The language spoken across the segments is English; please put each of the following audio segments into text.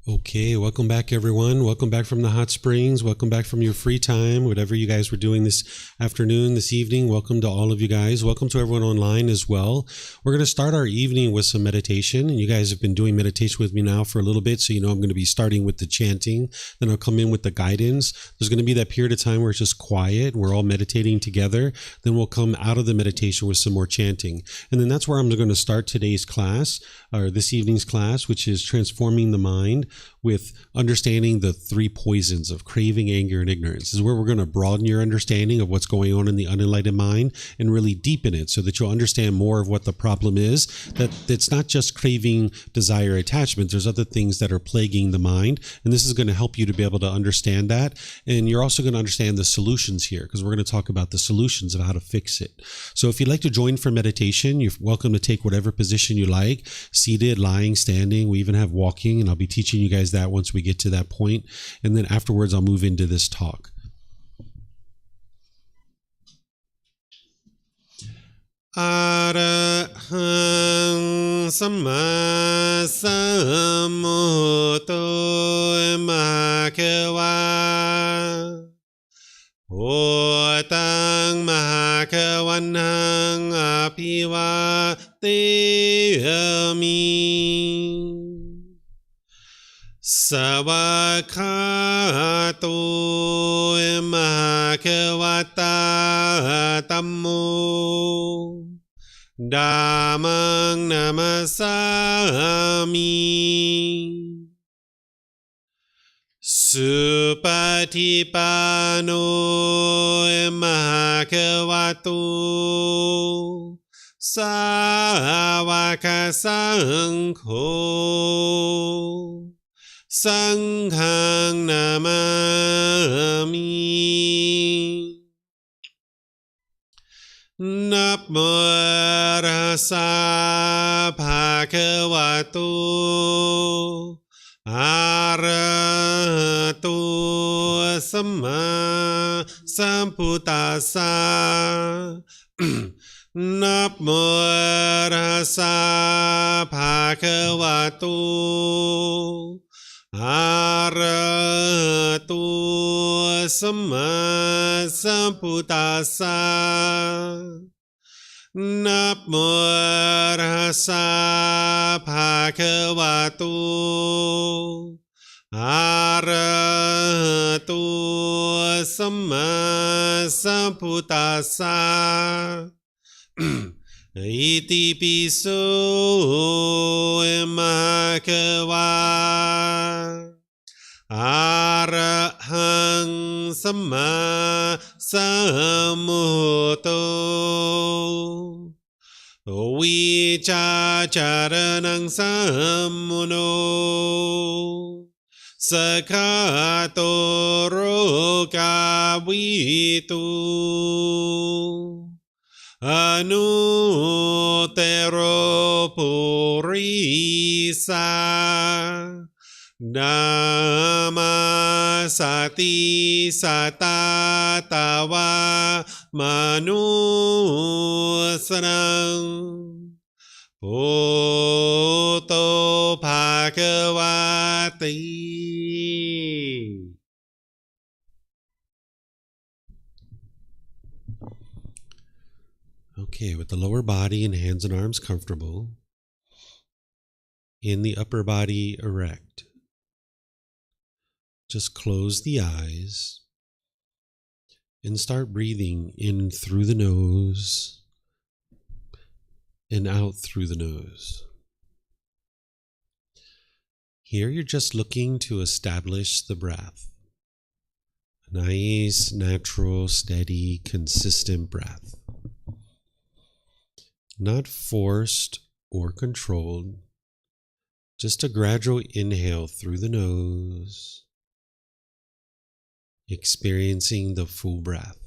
Okay, welcome back, everyone. Welcome back from the hot springs. Welcome back from your free time, whatever you guys were doing this afternoon, this evening. Welcome to all of you guys. Welcome to everyone online as well. We're going to start our evening with some meditation, and you guys have been doing meditation with me now for a little bit, so you know I'm going to be starting with the chanting. Then I'll come in with the guidance. There's going to be that period of time where it's just quiet. We're all meditating together. Then we'll come out of the meditation with some more chanting. And then that's where I'm going to start today's class, or this evening's class, which is transforming the mind with understanding the three poisons of craving, anger, and ignorance. This is where we're going to broaden your understanding of what's going on in the unenlightened mind and really deepen it so that you'll understand more of what the problem is, that it's not just craving, desire, attachment. There's other things that are plaguing the mind, and this is going to help you to be able to understand that. And you're also going to understand the solutions here, because we're going to talk about the solutions of how to fix it. So if you'd like to join for meditation, you're welcome to take whatever position you like, seated, lying, standing. We even have walking, and I'll be teaching you guys that once we get to that point. And then afterwards, I'll move into this talk. Arahang Samma Sambuddho Bhagava Otang Mahakavanang Apivateyami Savakato Mahakavata Tammo Dhammang Namasami Supatipano Mahakavato Savaka Sangho Sanghang Namami Namo Rasa Bhagavato Arahato Samma Sambuddhassa Namo Rasa Bhagavato Arahato Samma Sambuddhassa Namo Rasa Bhagavato Arahato Samma Sambuddhassa Iti piso Bhagava Arahang Samma Sambuddho Vicacaranang Sammuno Sakato Rogavitu Anutero Purisa Dhamma Sati Satatawa Manusarang Bhutto Bhagavati. Okay, with the lower body and hands and arms comfortable, in the upper body erect, just close the eyes and start breathing in through the nose and out through the nose. Here you're just looking to establish the breath. A nice, natural, steady, consistent breath. Not forced or controlled, just a gradual inhale through the nose, experiencing the full breath.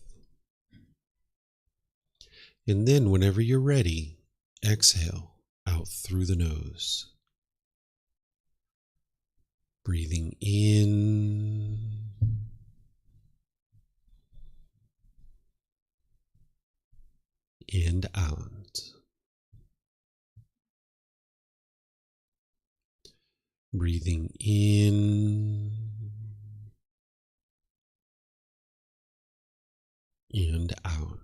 And then whenever you're ready, exhale out through the nose. Breathing in and out. Breathing in and out.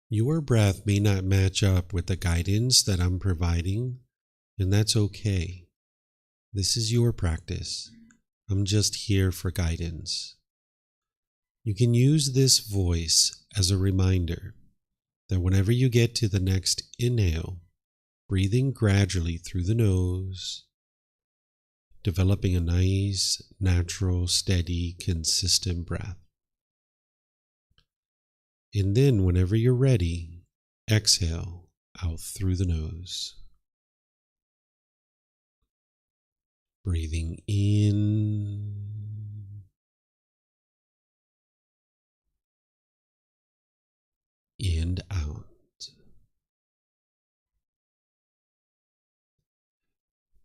Your breath may not match up with the guidance that I'm providing, and that's okay. This is your practice. I'm just here for guidance. You can use this voice as a reminder that whenever you get to the next inhale, breathing gradually through the nose, developing a nice, natural, steady, consistent breath. And then whenever you're ready, exhale out through the nose. Breathing in and out.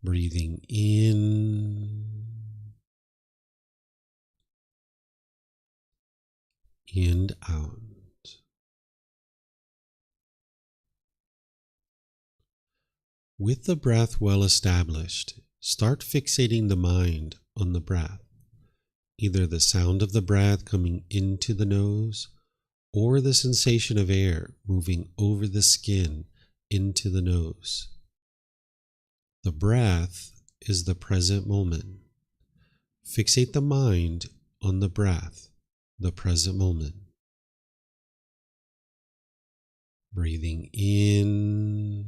Breathing in and out. With the breath well established, start fixating the mind on the breath, either the sound of the breath coming into the nose or the sensation of air moving over the skin into the nose. The breath is the present moment. Fixate the mind on the breath, the present moment. Breathing in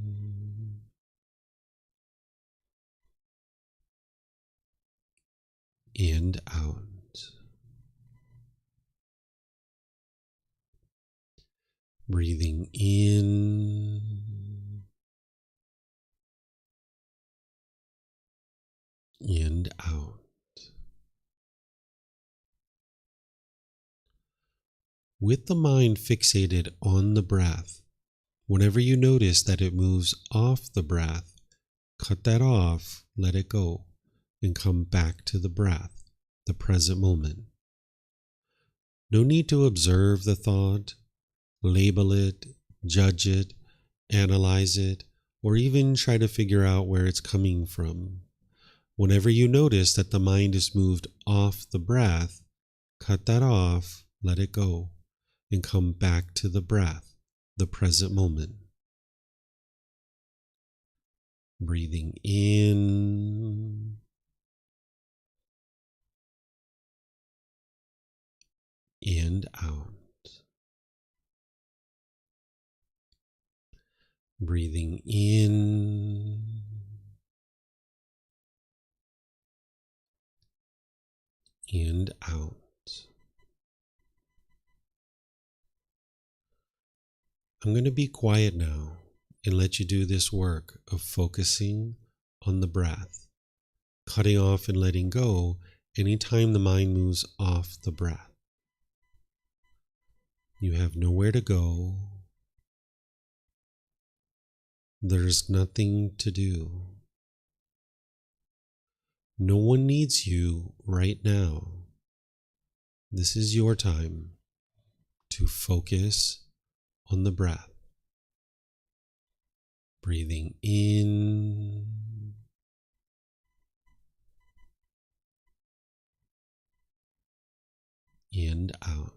and out. Breathing in and out. With the mind fixated on the breath, whenever you notice that it moves off the breath, cut that off, let it go, and come back to the breath, the present moment. No need to observe the thought, label it, judge it, analyze it, or even try to figure out where it's coming from. Whenever you notice that the mind is moved off the breath, cut that off, let it go, and come back to the breath, the present moment. Breathing in and out. Breathing in and out. I'm going to be quiet now and let you do this work of focusing on the breath, cutting off and letting go anytime the mind moves off the breath. You have nowhere to go. There's nothing to do. No one needs you right now. This is your time to focus on the breath. Breathing in and out.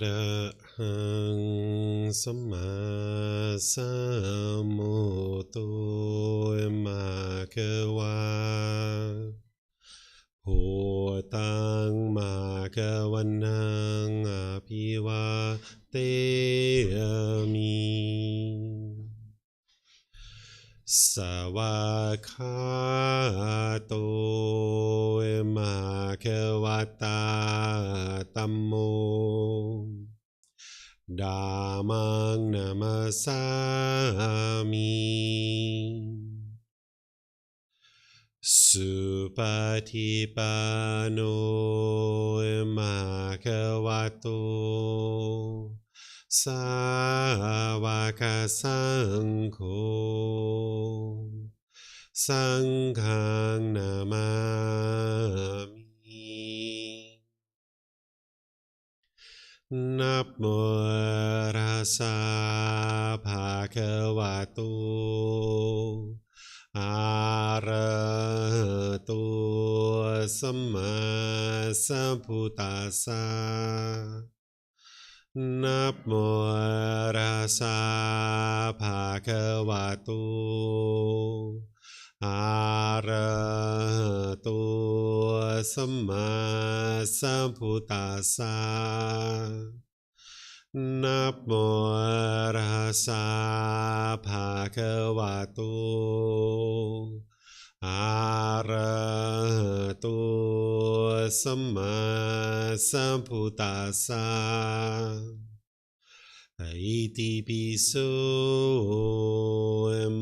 ระหังสัมมาสัมพุทโธภะคะวาพุทธังภะคะวันตังอภิวาเทมิสวากขาโตภะคะวะตาธัมโมธัมมังนะมัสสามิสุปฏิปันโนภะคะวะโตสาวกสังโฆสังฆังนะมามินะโมตัสสะภะคะวะโตอะระหะโตสัมมาสัมพุทธัสสะนะโมตัสสะภะคะวะโตอะระหะโตสัมมาสัมพุทธัสสะนะโมตัสสะภะคะวะโตอะระหะโตสัมมาสัมพุทธัสสะอิติปิโส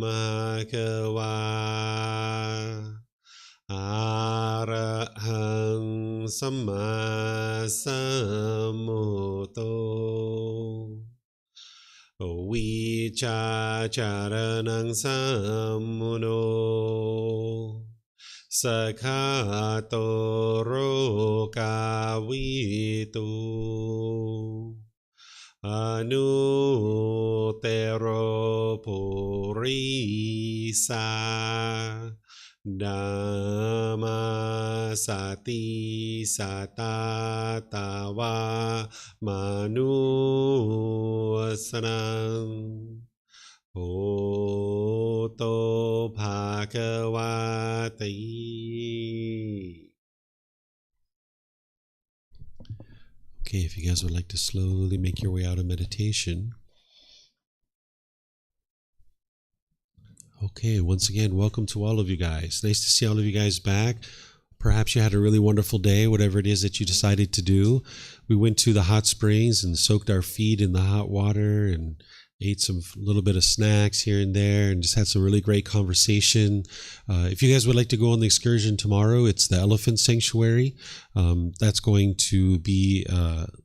ภะคะวะอะระหังสัมมาสัมพุทโธวิชาจารณังสัมมุโนสคาโตโรกาวิตุอนุเตโรปุริสาดัมมาสติสัตตาตาวามนุสนังโอโตภะคะวะติ Okay, if you guys would like to slowly make your way out of meditation. Okay, once again, welcome to all of you guys. Nice to see all of you guys back. Perhaps you had a really wonderful day, whatever it is that you decided to do. We went to the hot springs and soaked our feet in the hot water and ate some little bit of snacks here and there and just had some really great conversation. If you guys would like to go on the excursion tomorrow, it's the elephant sanctuary. That's going to be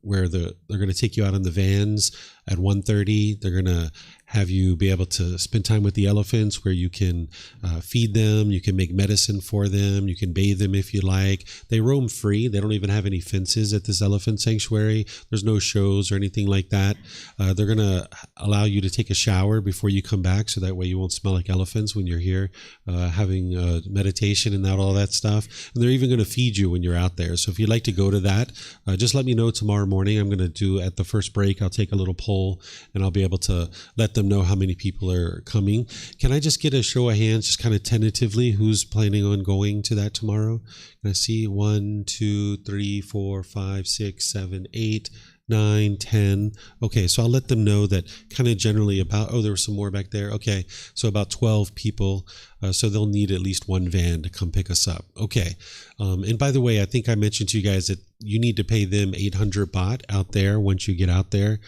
where they're going to take you out on the vans at 1:30. They're going to have you be able to spend time with the elephants where you can feed them, you can make medicine for them, you can bathe them if you like. They roam free. They don't even have any fences at this elephant sanctuary. There's no shows or anything like that. They're going to allow you to take a shower before you come back, so that way you won't smell like elephants when you're here having meditation and all that stuff. And they're even going to feed you when you're out there. So if you'd like to go to that, just let me know tomorrow morning. I'm going to do at the first break, I'll take a little poll and I'll be able to let them know how many people are coming. Can I just get a show of hands, just kind of tentatively, who's planning on going to that tomorrow? Can I see 1, 2, 3, 4, 5, 6, 7, 8, 9, 10. Okay, so I'll let them know that kind of generally about, oh, there were some more back there. Okay, so about 12 people. So they'll need at least one van to come pick us up. Okay. And by the way, I think I mentioned to you guys that you need to pay them 800 baht out there. Once you get out there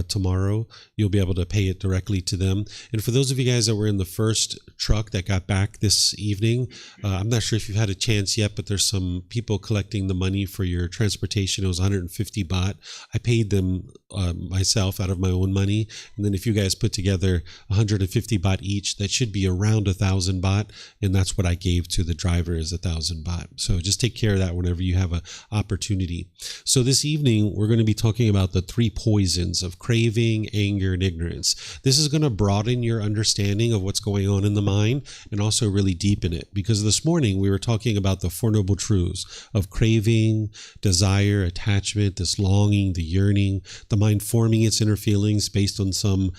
tomorrow, you'll be able to pay it directly to them. And for those of you guys that were in the first truck that got back this evening, I'm not sure if you've had a chance yet, but there's some people collecting the money for your transportation. It was 150 baht. I paid them myself out of my own money. And then if you guys put together 150 baht each, that should be around 1,000 baht. And that's what I gave to the driver, is 1,000 baht. So just take care of that whenever you have an opportunity opportunity. So this evening, we're going to be talking about the three poisons of craving, anger, and ignorance. This is going to broaden your understanding of what's going on in the mind and also really deepen it. Because this morning, we were talking about the Four Noble Truths of craving, desire, attachment, this longing, the yearning, the mind forming its inner feelings based on some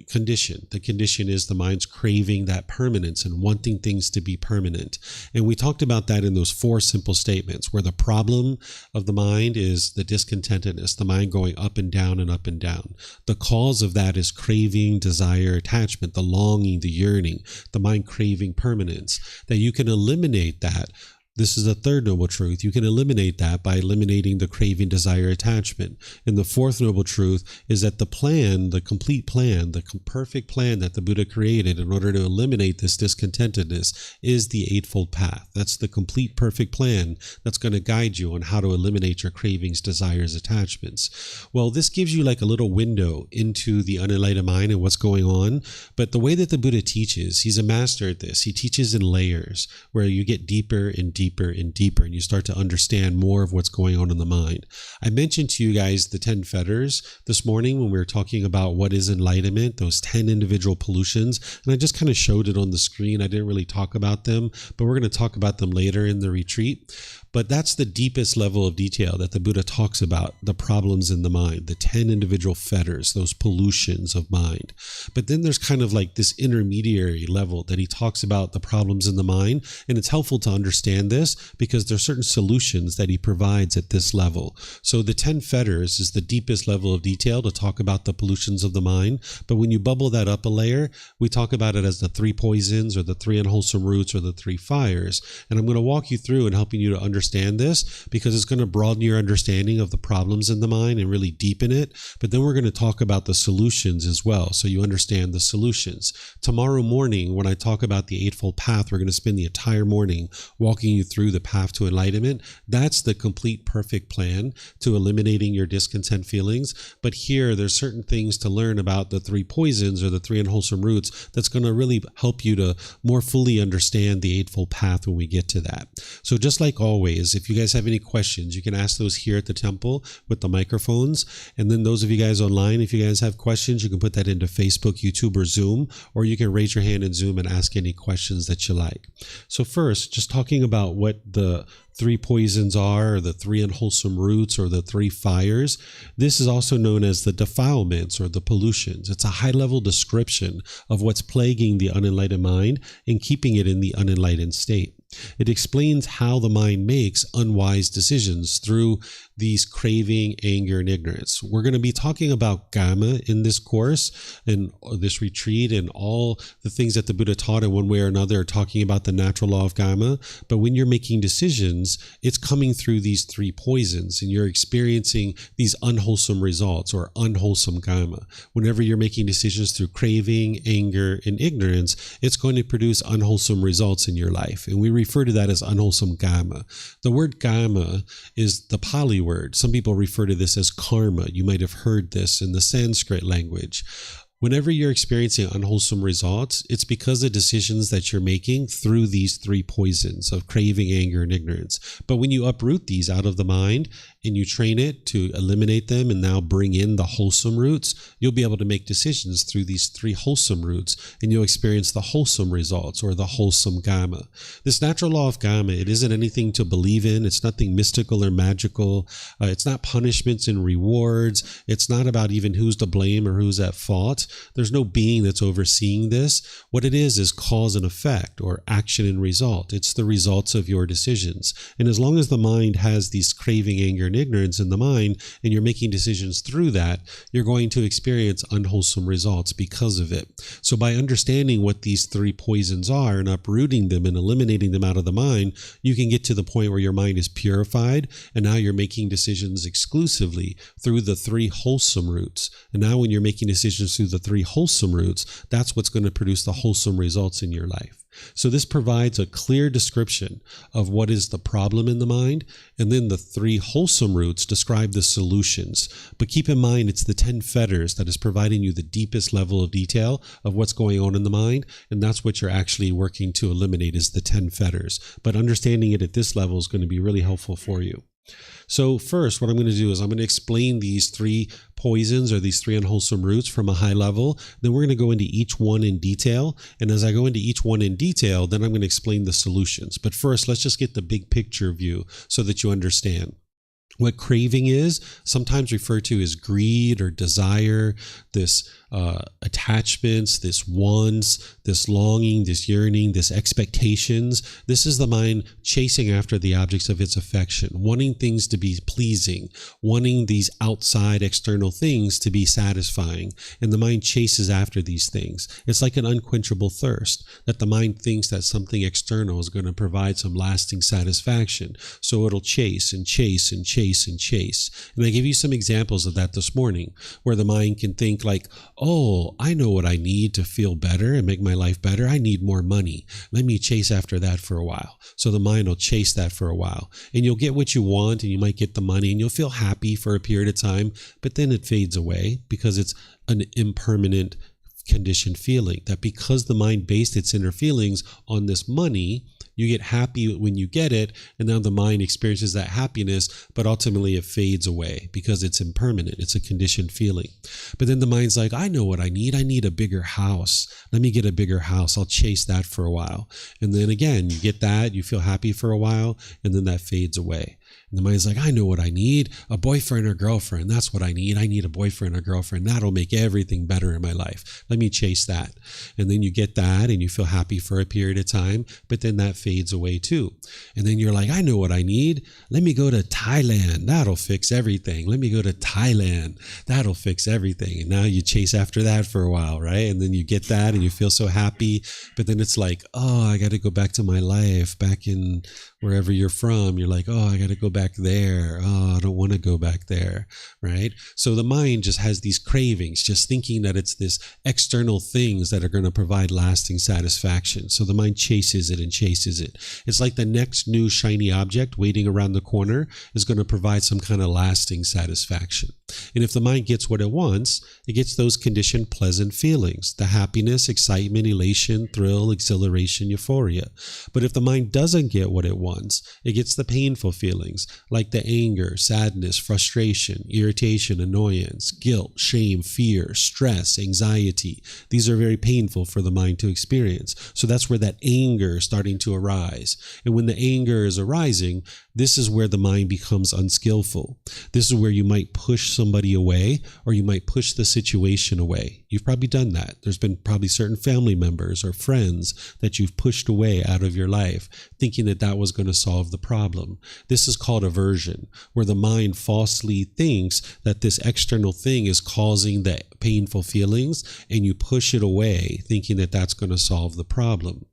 condition. The condition is the mind's craving that permanence and wanting things to be permanent. And we talked about that in those four simple statements, where the problem of the mind is the discontentedness, the mind going up and down and up and down. The cause of that is craving, desire, attachment, the longing, the yearning, the mind craving permanence. That you can eliminate that. This is the third noble truth. You can eliminate that by eliminating the craving, desire, attachment. And the fourth noble truth is that the plan, the complete plan, the perfect plan that the Buddha created in order to eliminate this discontentedness is the Eightfold Path. That's the complete perfect plan that's going to guide you on how to eliminate your cravings, desires, attachments. Well, this gives you like a little window into the unenlightened mind and what's going on. But the way that the Buddha teaches, he's a master at this. He teaches in layers where you get deeper and deeper and deeper, and you start to understand more of what's going on in the mind. I mentioned to you guys the 10 fetters this morning when we were talking about what is enlightenment, those 10 individual pollutions, and I just kind of showed it on the screen. I didn't really talk about them, but we're going to talk about them later in the retreat. But that's the deepest level of detail that the Buddha talks about, the problems in the mind, the 10 individual fetters, those pollutions of mind. But then there's kind of like this intermediary level that he talks about the problems in the mind. And it's helpful to understand this because there's certain solutions that he provides at this level. So the 10 fetters is the deepest level of detail to talk about the pollutions of the mind. But when you bubble that up a layer, we talk about it as the three poisons or the three unwholesome roots or the three fires. And I'm going to walk you through and helping you to understand this because it's going to broaden your understanding of the problems in the mind and really deepen it. But then we're going to talk about the solutions as well, so you understand the solutions. Tomorrow morning, when I talk about the Eightfold Path, we're going to spend the entire morning walking you through the path to enlightenment. That's the complete perfect plan to eliminating your discontent feelings. But here, there's certain things to learn about the three poisons or the three unwholesome roots that's going to really help you to more fully understand the Eightfold Path when we get to that. So just like always, if you guys have any questions, you can ask those here at the temple with the microphones. And then those of you guys online, if you guys have questions, you can put that into Facebook, YouTube, or Zoom, or you can raise your hand in Zoom and ask any questions that you like. So first, just talking about what the three poisons are, or the three unwholesome roots, or the three fires. This is also known as the defilements or the pollutions. It's a high-level description of what's plaguing the unenlightened mind and keeping it in the unenlightened state. It explains how the mind makes unwise decisions through these craving, anger, and ignorance. We're going to be talking about Kama in this course and this retreat, and all the things that the Buddha taught in one way or another are talking about the natural law of Kama. But when you're making decisions, it's coming through these three poisons and you're experiencing these unwholesome results or unwholesome Kama. Whenever you're making decisions through craving, anger, and ignorance, it's going to produce unwholesome results in your life. And we refer to that as unwholesome Kama. The word Kama is the Pali word. Some people refer to this as karma. You might have heard this in the Sanskrit language. Whenever you're experiencing unwholesome results, it's because of decisions that you're making through these three poisons of craving, anger, and ignorance. But when you uproot these out of the mind and you train it to eliminate them and now bring in the wholesome roots, you'll be able to make decisions through these three wholesome roots, and you'll experience the wholesome results or the wholesome Kama. This natural law of Kama, it isn't anything to believe in. It's nothing mystical or magical. It's not punishments and rewards. It's not about even who's to blame or who's at fault. There's no being that's overseeing this. What it is cause and effect, or action and result. It's the results of your decisions. And as long as the mind has these craving, anger, and ignorance in the mind, and you're making decisions through that, you're going to experience unwholesome results because of it. So by understanding what these three poisons are and uprooting them and eliminating them out of the mind, you can get to the point where your mind is purified, and now you're making decisions exclusively through the three wholesome roots. And now when you're making decisions through the three wholesome roots, that's what's going to produce the wholesome results in your life. So this provides a clear description of what is the problem in the mind, and then the three wholesome roots describe the solutions. But keep in mind, it's the 10 fetters that is providing you the deepest level of detail of what's going on in the mind, and that's what you're actually working to eliminate is the 10 fetters. But understanding it at this level is going to be really helpful for you. So first, what I'm going to do is I'm going to explain these three poisons or these three unwholesome roots from a high level. Then we're going to go into each one in detail. And as I go into each one in detail, then I'm going to explain the solutions. But first, let's just get the big picture view so that you understand. What craving is, sometimes referred to as greed or desire, this attachments, this wants, this longing, this yearning, this expectations. This is the mind chasing after the objects of its affection, wanting things to be pleasing, wanting these outside external things to be satisfying. And the mind chases after these things. It's like an unquenchable thirst that the mind thinks that something external is going to provide some lasting satisfaction. So it'll chase and chase and chase and chase. And I give you some examples of that this morning, where the mind can think like, oh, I know what I need to feel better and make my life better. I need more money. Let me chase after that for a while. So the mind will chase that for a while. And you'll get what you want, and you might get the money, and you'll feel happy for a period of time, but then it fades away because it's an impermanent conditioned feeling. That because the mind based its inner feelings on this money, you get happy when you get it, and now the mind experiences that happiness, but ultimately it fades away because it's impermanent. It's a conditioned feeling. But then the mind's like, I know what I need. I need a bigger house. Let me get a bigger house. I'll chase that for a while. And then again, you get that, you feel happy for a while, and then that fades away. And the mind's like, I know what I need, a boyfriend or girlfriend. That's what I need. I need a boyfriend or girlfriend. That'll make everything better in my life. Let me chase that. And then you get that and you feel happy for a period of time, but then that fades away too. And then you're like, I know what I need. Let me go to Thailand. That'll fix everything. Let me go to Thailand. That'll fix everything. And now you chase after that for a while, right? And then you get that and you feel so happy, but then it's like, oh, I got to go back to my life back in wherever you're from. You're like, oh, I got to go back there. Oh, I don't want to go back there, right? So the mind just has these cravings, just thinking that it's this external things that are going to provide lasting satisfaction. So the mind chases it and chases it. It's like the next new shiny object waiting around the corner is going to provide some kind of lasting satisfaction. And if the mind gets what it wants, it gets those conditioned pleasant feelings, the happiness, excitement, elation, thrill, exhilaration, euphoria. But if the mind doesn't get what it wants, it gets the painful feelings like the anger, sadness, frustration, irritation, annoyance, guilt, shame, fear, stress, anxiety. These are very painful for the mind to experience. So that's where that anger is starting to arise. And when the anger is arising, this is where the mind becomes unskillful. This is where you might push somebody away, or you might push the situation away. You've probably done that. There's been probably certain family members or friends that you've pushed away out of your life, thinking that that was going to solve the problem. This is called aversion, where the mind falsely thinks that this external thing is causing the painful feelings, and you push it away, thinking that that's going to solve the problem.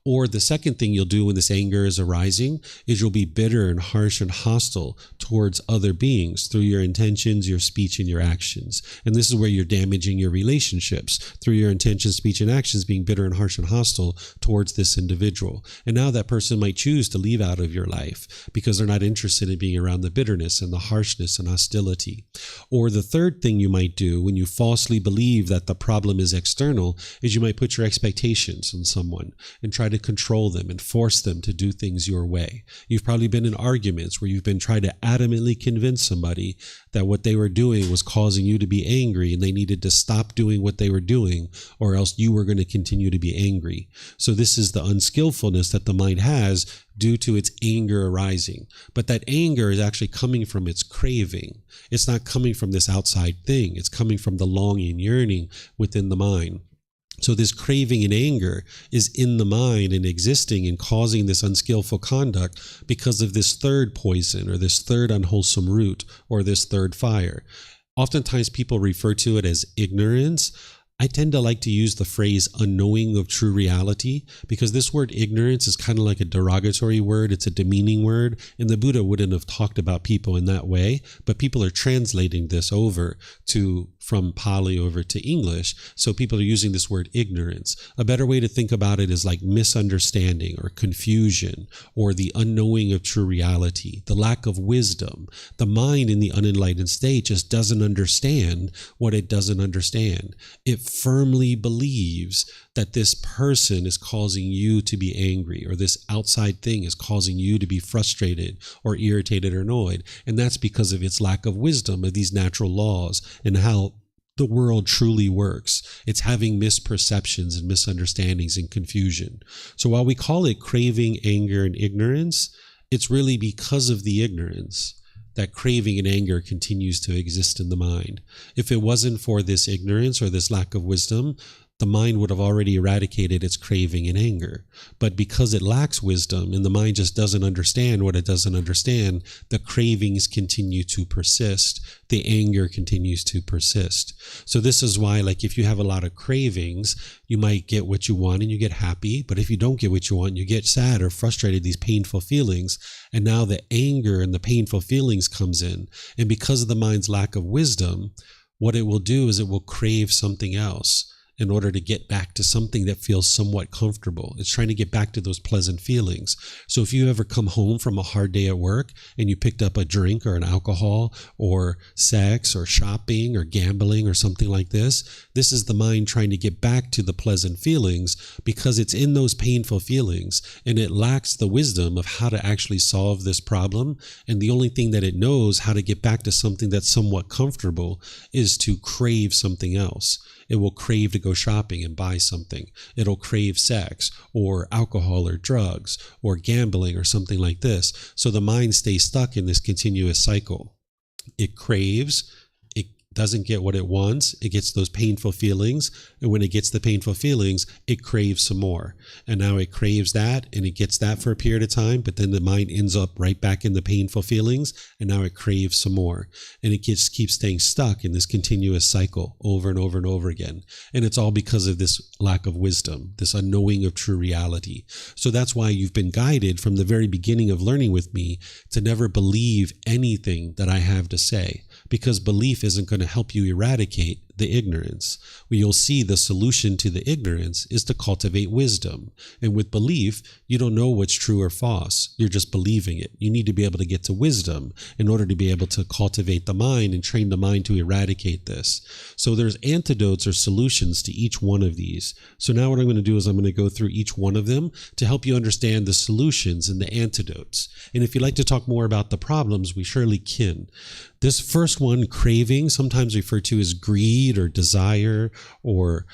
Or the second thing you'll do when this anger is arising is you'll be bitter and harsh and hostile towards other beings through your intentions, your speech, and your actions. And this is where you're damaging your relationships through your intentions, speech, and actions, being bitter and harsh and hostile towards this individual. And now that person might choose to leave out of your life because they're not interested in being around the bitterness and the harshness and hostility. Or the third thing you might do when you falsely believe that the problem is external is you might put your expectations on someone and try to control them and force them to do things your way. You've probably been in arguments where you've been trying to adamantly convince somebody that what they were doing was causing you to be angry and they needed to stop doing what they were doing, or else you were going to continue to be angry. So this is the unskillfulness that the mind has due to its anger arising. But that anger is actually coming from its craving. It's not coming from this outside thing. It's coming from the longing, yearning within the mind. So this craving and anger is in the mind and existing and causing this unskillful conduct because of this third poison or this third unwholesome root or this third fire. Oftentimes people refer to it as ignorance. I tend to like to use the phrase unknowing of true reality because this word ignorance is kind of like a derogatory word. It's a demeaning word, and the Buddha wouldn't have talked about people in that way, but people are translating this over from Pali over to English. So people are using this word ignorance. A better way to think about it is like misunderstanding or confusion or the unknowing of true reality, the lack of wisdom. The mind in the unenlightened state just doesn't understand what it doesn't understand. It firmly believes that this person is causing you to be angry, or this outside thing is causing you to be frustrated or irritated or annoyed. And that's because of its lack of wisdom of these natural laws and how the world truly works. It's having misperceptions and misunderstandings and confusion. So while we call it craving, anger, and ignorance, it's really because of the ignorance that craving and anger continues to exist in the mind. If it wasn't for this ignorance or this lack of wisdom, the mind would have already eradicated its craving and anger. But because it lacks wisdom and the mind just doesn't understand what it doesn't understand, the cravings continue to persist. The anger continues to persist. So this is why, like, if you have a lot of cravings, you might get what you want and you get happy. But if you don't get what you want, you get sad or frustrated, these painful feelings. And now the anger and the painful feelings comes in. And because of the mind's lack of wisdom, what it will do is it will crave something else in order to get back to something that feels somewhat comfortable. It's trying to get back to those pleasant feelings. So if you ever come home from a hard day at work and you picked up a drink or an alcohol or sex or shopping or gambling or something like this is the mind trying to get back to the pleasant feelings because it's in those painful feelings and it lacks the wisdom of how to actually solve this problem. And the only thing that it knows how to get back to something that's somewhat comfortable is to crave something else. It will crave to go shopping and buy something. It'll crave sex or alcohol or drugs or gambling or something like this. So the mind stays stuck in this continuous cycle. It craves, it doesn't get what it wants, it gets those painful feelings, and when it gets the painful feelings, it craves some more. And now it craves that, and it gets that for a period of time, but then the mind ends up right back in the painful feelings, and now it craves some more. And it just keeps staying stuck in this continuous cycle over and over and over again. And it's all because of this lack of wisdom, this unknowing of true reality. So that's why you've been guided from the very beginning of learning with me to never believe anything that I have to say, because belief isn't going to help you eradicate the ignorance. Well, you'll see the solution to the ignorance is to cultivate wisdom. And with belief, you don't know what's true or false. You're just believing it. You need to be able to get to wisdom in order to be able to cultivate the mind and train the mind to eradicate this. So there's antidotes or solutions to each one of these. So now what I'm going to do is I'm going to go through each one of them to help you understand the solutions and the antidotes. And if you'd like to talk more about the problems, we surely can. This first one, craving, sometimes referred to as greed or desire or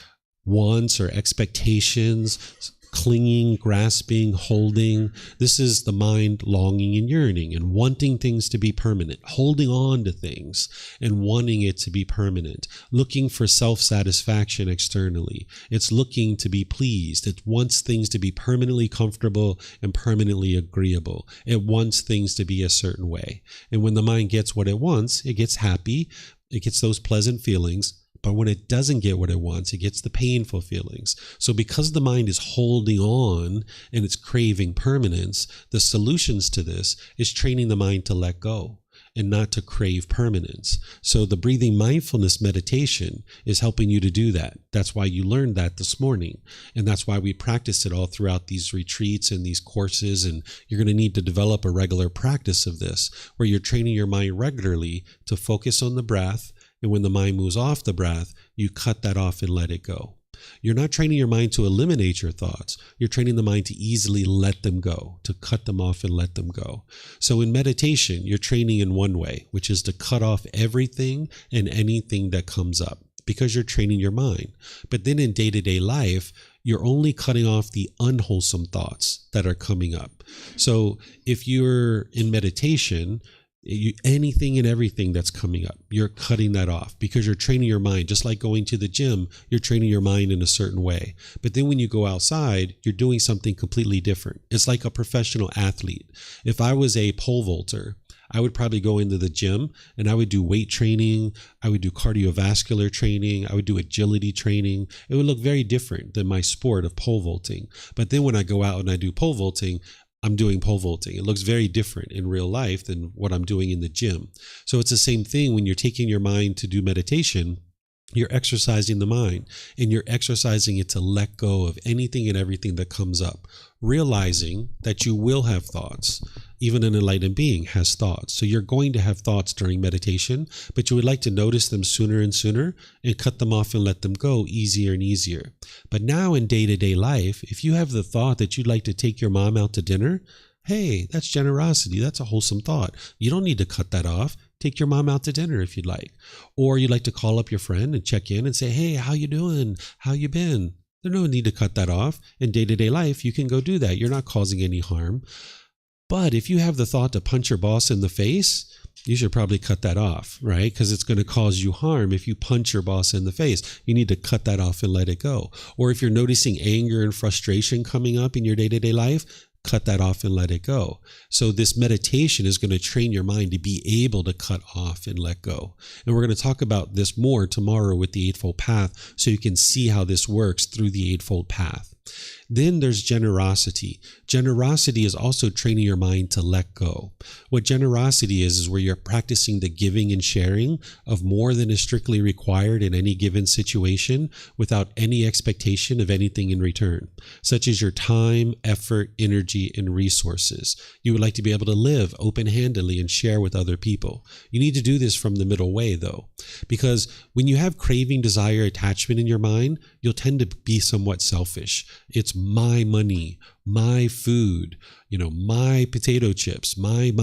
wants or expectations, clinging, grasping, holding. This is the mind longing and yearning and wanting things to be permanent, holding on to things and wanting it to be permanent, looking for self-satisfaction externally. It's looking to be pleased. It wants things to be permanently comfortable and permanently agreeable. It wants things to be a certain way. And when the mind gets what it wants, it gets happy. It gets those pleasant feelings. But when it doesn't get what it wants, it gets the painful feelings. So because the mind is holding on and it's craving permanence, the solutions to this is training the mind to let go and not to crave permanence. So the breathing mindfulness meditation is helping you to do that. That's why you learned that this morning. And that's why we practice it all throughout these retreats and these courses. And you're going to need to develop a regular practice of this, where you're training your mind regularly to focus on the breath. And when the mind moves off the breath, you cut that off and let it go. You're not training your mind to eliminate your thoughts. You're training the mind to easily let them go, to cut them off and let them go. So in meditation, you're training in one way, which is to cut off everything and anything that comes up, because you're training your mind. But then in day-to-day life, you're only cutting off the unwholesome thoughts that are coming up. So if you're in meditation, anything and everything that's coming up, you're cutting that off because you're training your mind. Just like going to the gym, you're training your mind in a certain way. But then when you go outside, you're doing something completely different. It's like a professional athlete. If I was a pole vaulter, I would probably go into the gym and I would do weight training. I would do cardiovascular training. I would do agility training. It would look very different than my sport of pole vaulting. But then when I go out and I do pole vaulting, I'm doing pole vaulting. It looks very different in real life than what I'm doing in the gym. So it's the same thing when you're taking your mind to do meditation. You're exercising the mind, and you're exercising it to let go of anything and everything that comes up, realizing that you will have thoughts. Even an enlightened being has thoughts. So you're going to have thoughts during meditation, but you would like to notice them sooner and sooner and cut them off and let them go easier and easier. But now in day-to-day life, if you have the thought that you'd like to take your mom out to dinner, hey, that's generosity. That's a wholesome thought. You don't need to cut that off. Take your mom out to dinner if you'd like. Or you'd like to call up your friend and check in and say, hey, how you doing? How you been? There's no need to cut that off. In day-to-day life, you can go do that. You're not causing any harm. But if you have the thought to punch your boss in the face, you should probably cut that off, right? Because it's going to cause you harm if you punch your boss in the face. You need to cut that off and let it go. Or if you're noticing anger and frustration coming up in your day-to-day life, cut that off and let it go. So this meditation is going to train your mind to be able to cut off and let go. And we're going to talk about this more tomorrow with the Eightfold Path, so you can see how this works through the Eightfold Path. Then there's generosity. Generosity is also training your mind to let go. What generosity is where you're practicing the giving and sharing of more than is strictly required in any given situation without any expectation of anything in return, such as your time, effort, energy, and resources. You would like to be able to live open-handedly and share with other people. You need to do this from the middle way, though, because when you have craving, desire, attachment in your mind, you'll tend to be somewhat selfish. It's my money, my food, my potato chips, mine.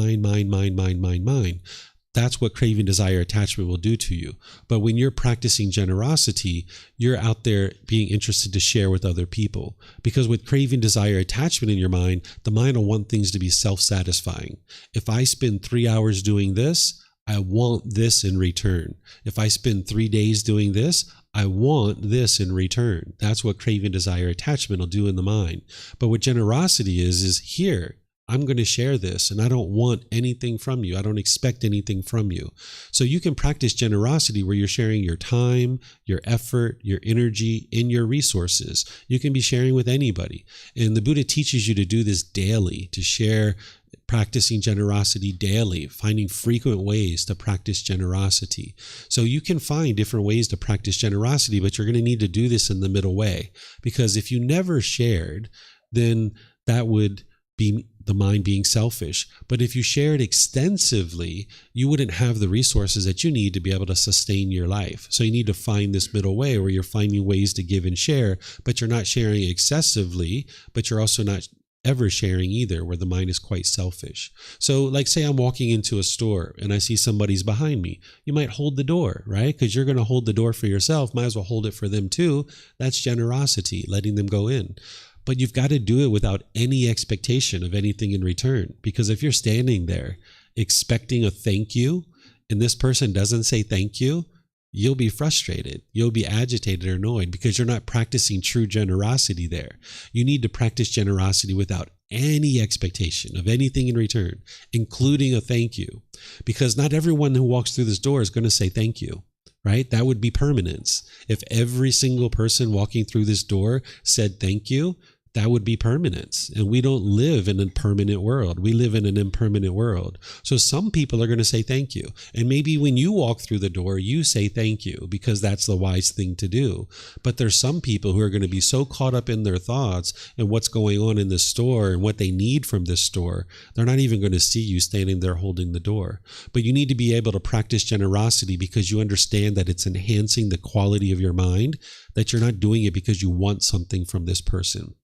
That's what craving, desire, attachment will do to you. But when you're practicing generosity, you're out there being interested to share with other people. Because with craving, desire, attachment in your mind, the mind will want things to be self-satisfying. If I spend 3 hours doing this, I want this in return. If I spend 3 days doing this, I want this in return. That's what craving, desire, attachment will do in the mind. But what generosity is here, I'm going to share this and I don't want anything from you. I don't expect anything from you. So you can practice generosity where you're sharing your time, your effort, your energy, and your resources. You can be sharing with anybody. And the Buddha teaches you to do this daily, to share, practicing generosity daily, finding frequent ways to practice generosity. So you can find different ways to practice generosity, but you're going to need to do this in the middle way. Because if you never shared, then that would be the mind being selfish. But if you shared extensively, you wouldn't have the resources that you need to be able to sustain your life. So you need to find this middle way where you're finding ways to give and share, but you're not sharing excessively, but you're also not ever sharing either, where the mind is quite selfish. So like say I'm walking into a store and I see somebody's behind me. You might hold the door, right? Because you're going to hold the door for yourself. Might as well hold it for them too. That's generosity, letting them go in. But you've got to do it without any expectation of anything in return. Because if you're standing there expecting a thank you and this person doesn't say thank you, you'll be frustrated. You'll be agitated or annoyed because you're not practicing true generosity there. You need to practice generosity without any expectation of anything in return, including a thank you. Because not everyone who walks through this door is going to say thank you, right? That would be permanence. If every single person walking through this door said thank you, that would be permanence. And we don't live in a permanent world. We live in an impermanent world. So some people are going to say thank you. And maybe when you walk through the door, you say thank you because that's the wise thing to do. But there's some people who are going to be so caught up in their thoughts and what's going on in the store and what they need from this store, they're not even going to see you standing there holding the door. But you need to be able to practice generosity because you understand that it's enhancing the quality of your mind, that you're not doing it because you want something from this person.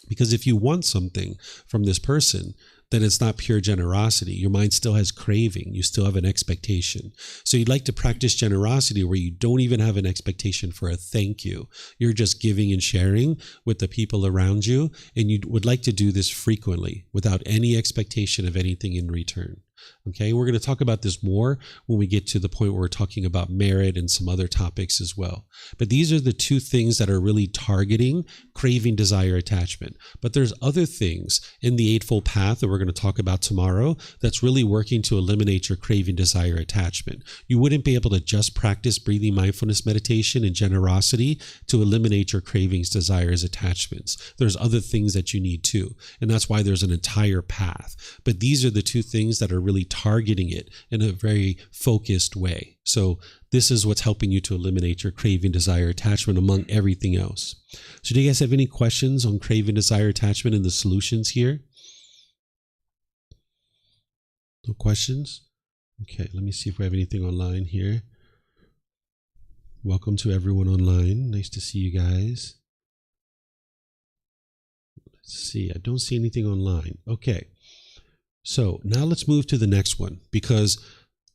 Because if you want something from this person, then it's not pure generosity. Your mind still has craving. You still have an expectation. So you'd like to practice generosity where you don't even have an expectation for a thank you. You're just giving and sharing with the people around you. And you would like to do this frequently without any expectation of anything in return. Okay, we're going to talk about this more when we get to the point where we're talking about merit and some other topics as well. But these are the two things that are really targeting craving, desire, attachment. But there's other things in the Eightfold Path that we're going to talk about tomorrow that's really working to eliminate your craving, desire, attachment. You wouldn't be able to just practice breathing mindfulness meditation and generosity to eliminate your cravings, desires, attachments. There's other things that you need too. And that's why there's an entire path. But these are the two things that are really targeting it in a very focused way. So this is what's helping you to eliminate your craving, desire, attachment among everything else. So do you guys have any questions on craving, desire, attachment and the solutions here? No questions? Okay, let me see if we have anything online here. Welcome to everyone online. Nice to see you guys. Let's see. I don't see anything online. Okay. So now let's move to the next one, because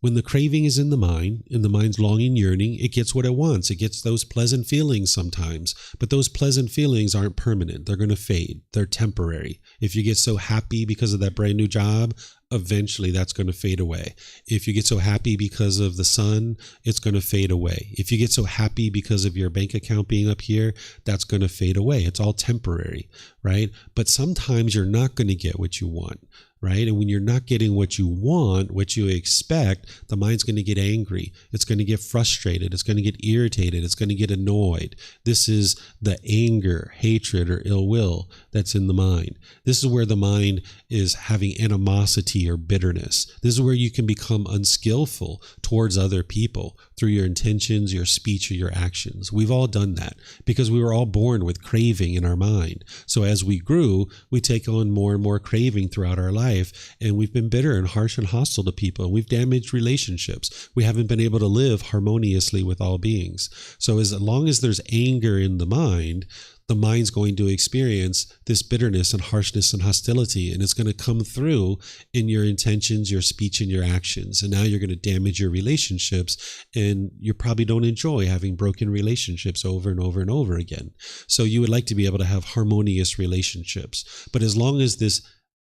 when the craving is in the mind's longing, yearning, it gets what it wants. It gets those pleasant feelings sometimes, but those pleasant feelings aren't permanent. They're going to fade. They're temporary. If you get so happy because of that brand new job, eventually that's going to fade away. If you get so happy because of the sun, it's going to fade away. If you get so happy because of your bank account being up here, that's going to fade away. It's all temporary, right? But sometimes you're not going to get what you want, right? And when you're not getting what you want, what you expect, the mind's going to get angry. It's going to get frustrated. It's going to get irritated. It's going to get annoyed. This is the anger, hatred, or ill will that's in the mind. This is where the mind is having animosity or bitterness. This is where you can become unskillful towards other people through your intentions, your speech, or your actions. We've all done that because we were all born with craving in our mind. So as we grew, we take on more and more craving throughout our life, and we've been bitter and harsh and hostile to people, and we've damaged relationships. We haven't been able to live harmoniously with all beings. So as long as there's anger in the mind's going to experience this bitterness and harshness and hostility, and it's going to come through in your intentions, your speech, and your actions. And now you're going to damage your relationships, and you probably don't enjoy having broken relationships over and over and over again. So you would like to be able to have harmonious relationships. But as long as this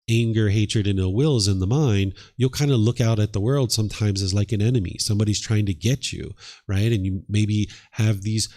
anger, hatred, and ill will is in the mind, you'll kind of look out at the world sometimes as like an enemy. Somebody's trying to get you, right? And you maybe have these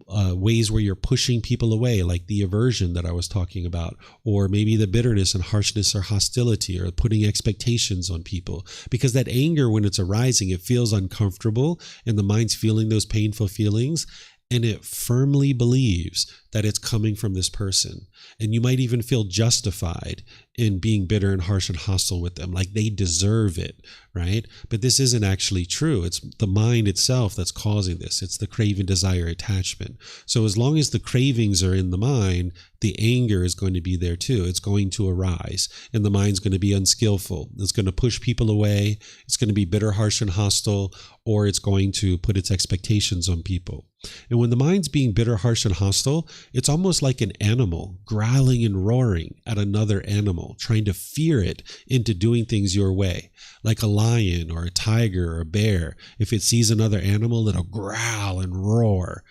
ways where you're pushing people away, like the aversion that I was talking about, or maybe the bitterness and harshness or hostility, or putting expectations on people. Because that anger, when it's arising, it feels uncomfortable, and the mind's feeling those painful feelings, and it firmly believes that it's coming from this person. And you might even feel justified in being bitter and harsh and hostile with them, like they deserve it, right? But this isn't actually true. It's the mind itself that's causing this. It's the craving, desire, attachment. So as long as the cravings are in the mind, the anger is going to be there too. It's going to arise, and the mind's going to be unskillful. It's going to push people away. It's going to be bitter, harsh, and hostile, or it's going to put its expectations on people. And when the mind's being bitter, harsh, and hostile, it's almost like an animal growling and roaring at another animal, trying to fear it into doing things your way. Like a lion or a tiger or a bear, if it sees another animal, it'll growl and roar.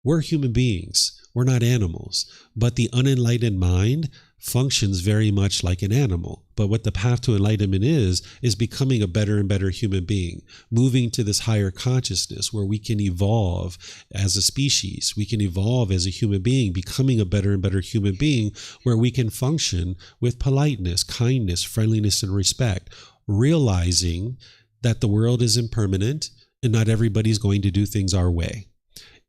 We're human beings. We're not animals. But the unenlightened mind functions very much like an animal. But what the path to enlightenment is becoming a better and better human being, moving to this higher consciousness where we can evolve as a species. We can evolve as a human being, becoming a better and better human being where we can function with politeness, kindness, friendliness, and respect, realizing that the world is impermanent and not everybody's going to do things our way.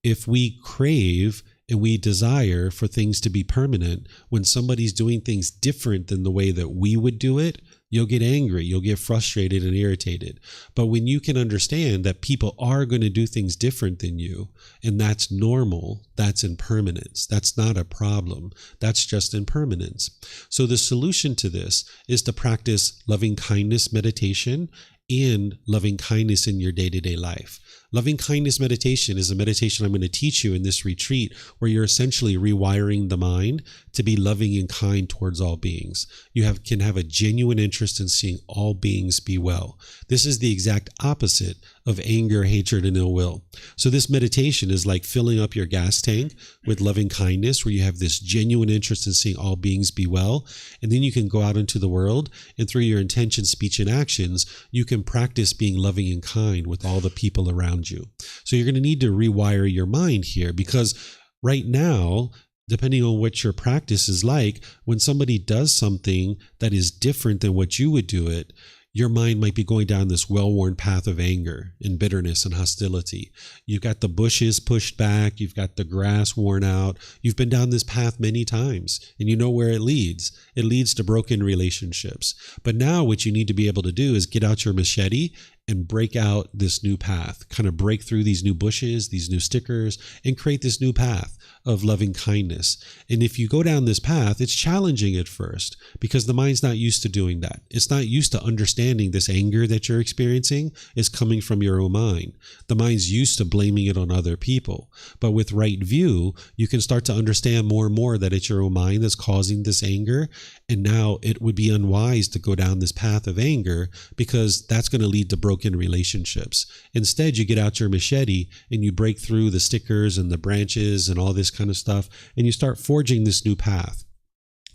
If we crave and we desire for things to be permanent, when somebody's doing things different than the way that we would do it, you'll get angry, you'll get frustrated and irritated. But when you can understand that people are going to do things different than you, and that's normal, that's impermanence. That's not a problem. That's just impermanence. So the solution to this is to practice loving kindness meditation and loving kindness in your day-to-day life. Loving kindness meditation is a meditation I'm going to teach you in this retreat, where you're essentially rewiring the mind to be loving and kind towards all beings. You can have a genuine interest in seeing all beings be well. This is the exact opposite of anger, hatred, and ill will. So this meditation is like filling up your gas tank with loving kindness, where you have this genuine interest in seeing all beings be well. And then you can go out into the world, and through your intention, speech, and actions, you can practice being loving and kind with all the people around you. So you're going to need to rewire your mind here, because right now, depending on what your practice is like, when somebody does something that is different than what you would do it, your mind might be going down this well-worn path of anger and bitterness and hostility. You've got the bushes pushed back. You've got the grass worn out. You've been down this path many times, and you know where it leads. It leads to broken relationships. But now what you need to be able to do is get out your machete and break out this new path, kind of break through these new bushes, these new stickers, and create this new path of loving kindness. And if you go down this path, it's challenging at first because the mind's not used to doing that. It's not used to understanding this anger that you're experiencing is coming from your own mind. The mind's used to blaming it on other people. But with right view, you can start to understand more and more that it's your own mind that's causing this anger. And now it would be unwise to go down this path of anger because that's going to lead to broken relationships. Instead, you get out your machete and you break through the stickers and the branches and all this kind of stuff, and you start forging this new path.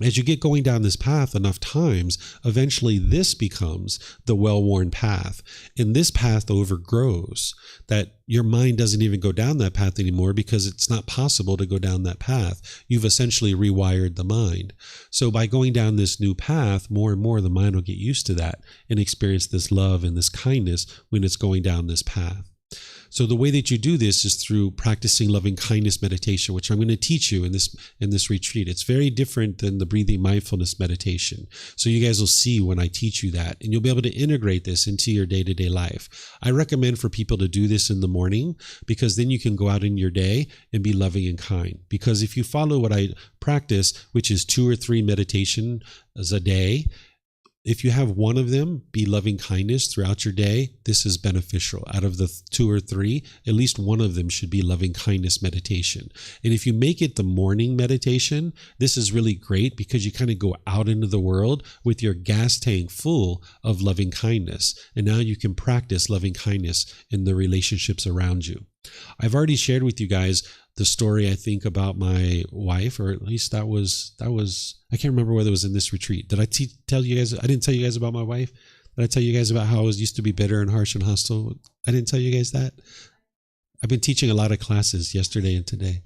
As you get going down this path enough times, eventually this becomes the well-worn path. And this path overgrows, that your mind doesn't even go down that path anymore because it's not possible to go down that path. You've essentially rewired the mind. So by going down this new path, more and more the mind will get used to that and experience this love and this kindness when it's going down this path. So the way that you do this is through practicing loving kindness meditation, which I'm going to teach you in this retreat. It's very different than the breathing mindfulness meditation. So you guys will see when I teach you that, and you'll be able to integrate this into your day-to-day life. I recommend for people to do this in the morning because then you can go out in your day and be loving and kind. Because if you follow what I practice, which is 2 or 3 meditations a day, if you have one of them be loving kindness throughout your day, this is beneficial. Out of the 2 or 3, at least one of them should be loving kindness meditation. And if you make it the morning meditation, this is really great because you kind of go out into the world with your gas tank full of loving kindness. And now you can practice loving kindness in the relationships around you. I've already shared with you guys the story, I think, about my wife, or at least that was, I can't remember whether it was in this retreat. Did I tell you guys? I didn't tell you guys about my wife. Did I tell you guys about how I used to be bitter and harsh and hostile? I didn't tell you guys that. I've been teaching a lot of classes yesterday and today.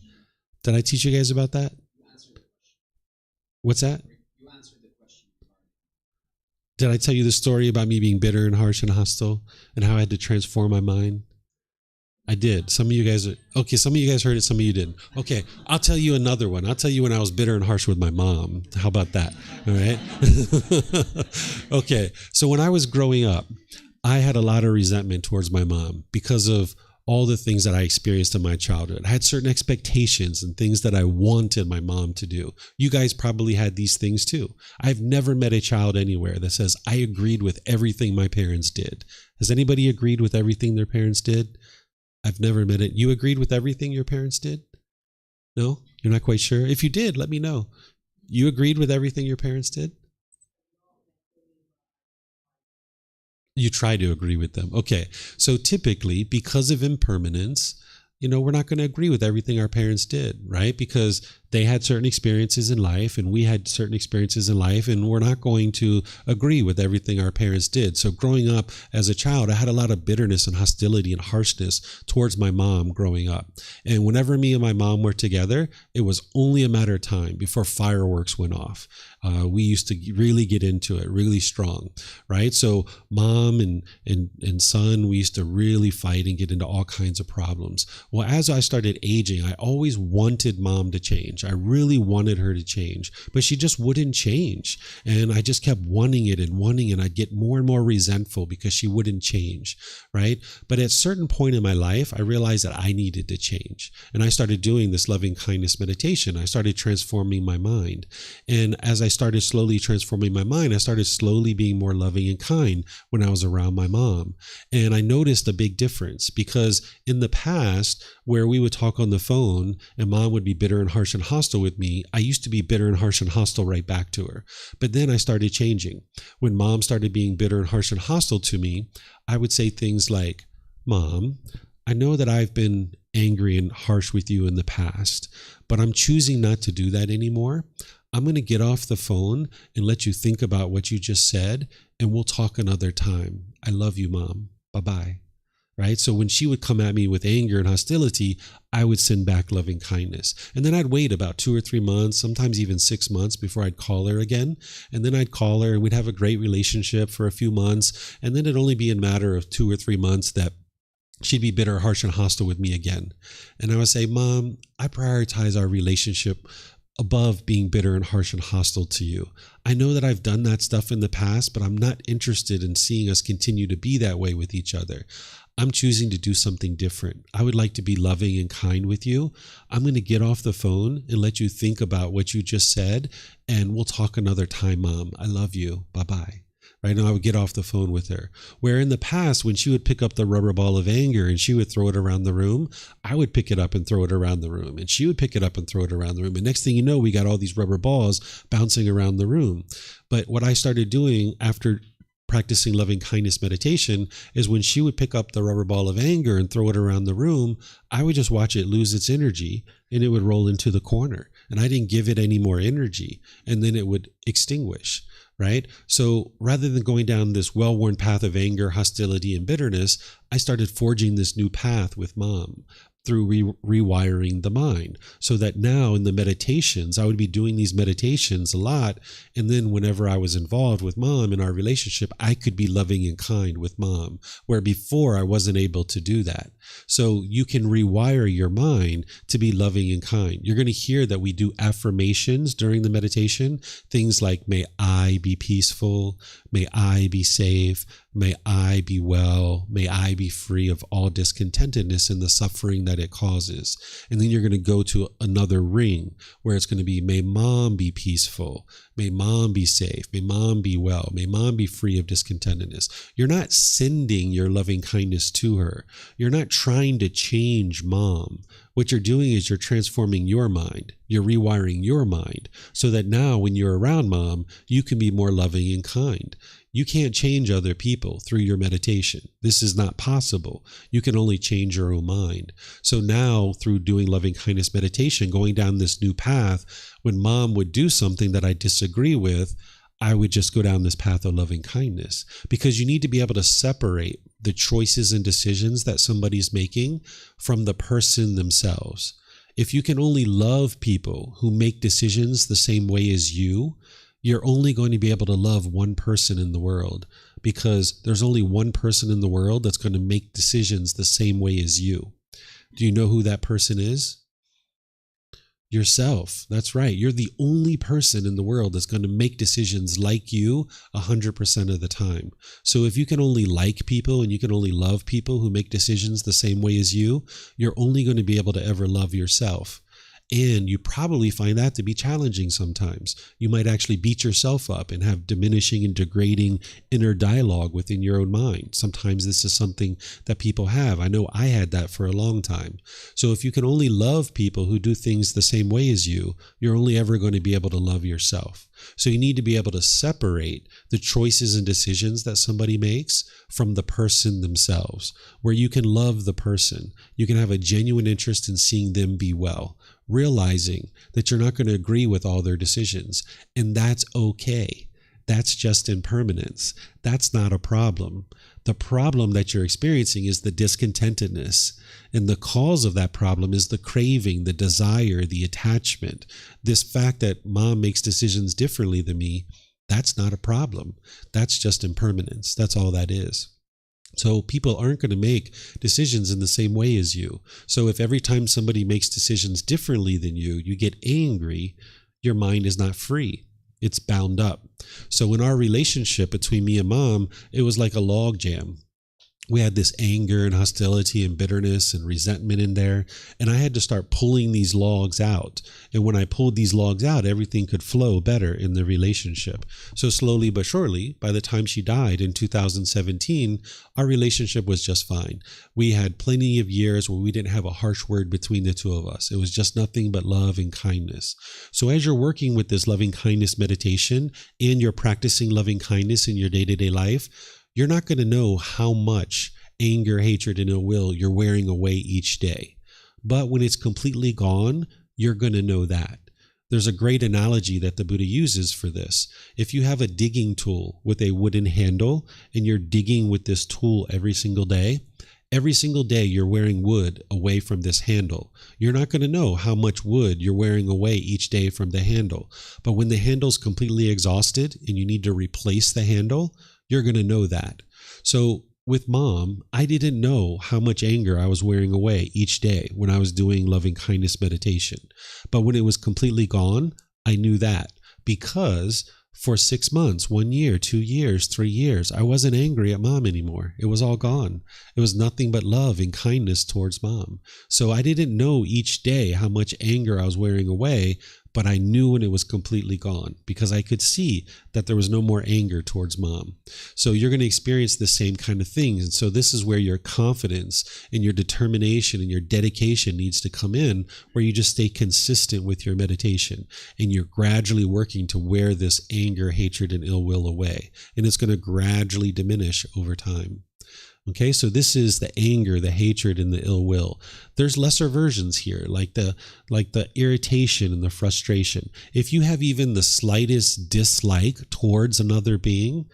Did I teach you guys about that? What's that? You answered the question. Did I tell you the story about me being bitter and harsh and hostile and how I had to transform my mind? I did. Some of you guys heard it, some of you didn't. Okay, I'll tell you another one. I'll tell you when I was bitter and harsh with my mom. How about that? All right? Okay, so when I was growing up, I had a lot of resentment towards my mom because of all the things that I experienced in my childhood. I had certain expectations and things that I wanted my mom to do. You guys probably had these things too. I've never met a child anywhere that says, I agreed with everything my parents did. Has anybody agreed with everything their parents did? I've never met it. You agreed with everything your parents did? No? You're not quite sure? If you did, let me know. You agreed with everything your parents did? You try to agree with them. Okay. So typically, because of impermanence, we're not going to agree with everything our parents did, right? Because they had certain experiences in life and we had certain experiences in life, and we're not going to agree with everything our parents did. So growing up as a child, I had a lot of bitterness and hostility and harshness towards my mom growing up. And whenever me and my mom were together, it was only a matter of time before fireworks went off. We used to really get into it really strong, right? So mom and son, we used to really fight and get into all kinds of problems. Well, as I started aging, I always wanted mom to change. I really wanted her to change, but she just wouldn't change. And I just kept wanting it. I'd get more and more resentful because she wouldn't change, right? But at a certain point in my life, I realized that I needed to change. And I started doing this loving kindness meditation. I started transforming my mind. And as I started slowly transforming my mind, I started slowly being more loving and kind when I was around my mom. And I noticed a big difference because in the past, where we would talk on the phone and mom would be bitter and harsh and hostile with me, I used to be bitter and harsh and hostile right back to her. But then I started changing. When mom started being bitter and harsh and hostile to me, I would say things like, Mom, I know that I've been angry and harsh with you in the past, but I'm choosing not to do that anymore. I'm going to get off the phone and let you think about what you just said, and we'll talk another time. I love you, Mom. Bye-bye. right? So when she would come at me with anger and hostility, I would send back loving kindness. And then I'd wait about 2 or 3 months, sometimes even 6 months before I'd call her again. And then I'd call her and we'd have a great relationship for a few months. And then it'd only be a matter of 2 or 3 months that she'd be bitter, harsh, and hostile with me again. And I would say, Mom, I prioritize our relationship above being bitter and harsh and hostile to you. I know that I've done that stuff in the past, but I'm not interested in seeing us continue to be that way with each other. I'm choosing to do something different. I would like to be loving and kind with you. I'm going to get off the phone and let you think about what you just said, and we'll talk another time, Mom. I love you. Bye-bye. Right now, I would get off the phone with her. Where in the past, when she would pick up the rubber ball of anger and she would throw it around the room, I would pick it up and throw it around the room. And she would pick it up and throw it around the room. And next thing you know, we got all these rubber balls bouncing around the room. But what I started doing after practicing loving kindness meditation is when she would pick up the rubber ball of anger and throw it around the room, I would just watch it lose its energy and it would roll into the corner. And I didn't give it any more energy. And then it would extinguish. Right? So rather than going down this well-worn path of anger, hostility, and bitterness, I started forging this new path with Mom through rewiring the mind, so that now in the meditations, I would be doing these meditations a lot. And then whenever I was involved with Mom in our relationship, I could be loving and kind with Mom, where before I wasn't able to do that. So you can rewire your mind to be loving and kind. You're going to hear that we do affirmations during the meditation, things like, may I be peaceful, may I be safe, may I be well, may I be free of all discontentedness and the suffering that it causes. And then you're going to go to another ring where it's going to be, may Mom be peaceful, may Mom be safe, may Mom be well, may Mom be free of discontentedness. You're not sending your loving kindness to her. You're not trying to change Mom. What you're doing is you're transforming your mind. You're rewiring your mind so that now when you're around Mom, you can be more loving and kind. You can't change other people through your meditation. This is not possible. You can only change your own mind. So now through doing loving kindness meditation, going down this new path, when Mom would do something that I disagree with, I would just go down this path of loving kindness, because you need to be able to separate the choices and decisions that somebody's making from the person themselves. If you can only love people who make decisions the same way as you, you're only going to be able to love one person in the world, because there's only one person in the world that's going to make decisions the same way as you. Do you know who that person is? Yourself. That's right. You're the only person in the world that's going to make decisions like you 100% of the time. So if you can only like people and you can only love people who make decisions the same way as you, you're only going to be able to ever love yourself. And you probably find that to be challenging sometimes. You might actually beat yourself up and have diminishing and degrading inner dialogue within your own mind. Sometimes this is something that people have. I know I had that for a long time. So if you can only love people who do things the same way as you, you're only ever going to be able to love yourself. So you need to be able to separate the choices and decisions that somebody makes from the person themselves, where you can love the person. You can have a genuine interest in seeing them be well, realizing that you're not going to agree with all their decisions. And that's okay. That's just impermanence. That's not a problem. The problem that you're experiencing is the discontentedness. And the cause of that problem is the craving, the desire, the attachment. This fact that Mom makes decisions differently than me, that's not a problem. That's just impermanence. That's all that is. So people aren't going to make decisions in the same way as you. So if every time somebody makes decisions differently than you get angry, your mind is not free. It's bound up. So in our relationship between me and Mom, it was like a log jam. We had this anger and hostility and bitterness and resentment in there. And I had to start pulling these logs out. And when I pulled these logs out, everything could flow better in the relationship. So slowly but surely, by the time she died in 2017, our relationship was just fine. We had plenty of years where we didn't have a harsh word between the two of us. It was just nothing but love and kindness. So as you're working with this loving kindness meditation and you're practicing loving kindness in your day-to-day life, you're not going to know how much anger, hatred, and ill will you're wearing away each day. But when it's completely gone, you're going to know that. There's a great analogy that the Buddha uses for this. If you have a digging tool with a wooden handle and you're digging with this tool every single day every single day you're wearing wood away from this handle. You're not going to know how much wood you're wearing away each day from the handle. But when the handle's completely exhausted and you need to replace the handle, you're going to know that. So with mom, I didn't know how much anger I was wearing away each day when I was doing loving kindness meditation. But when it was completely gone, I knew that, because for 6 months, 1 year, 2 years, 3 years, I wasn't angry at mom anymore. It was all gone. It was nothing but love and kindness towards mom. So I didn't know each day how much anger I was wearing away, but I knew when it was completely gone, because I could see that there was no more anger towards mom. So you're going to experience the same kind of things. And so this is where your confidence and your determination and your dedication needs to come in, where you just stay consistent with your meditation and you're gradually working to wear this anger, hatred, and ill will away. And it's going to gradually diminish over time. Okay, so this is the anger, the hatred, and the ill will. There's lesser versions here, like the irritation and the frustration. If you have even the slightest dislike towards another being,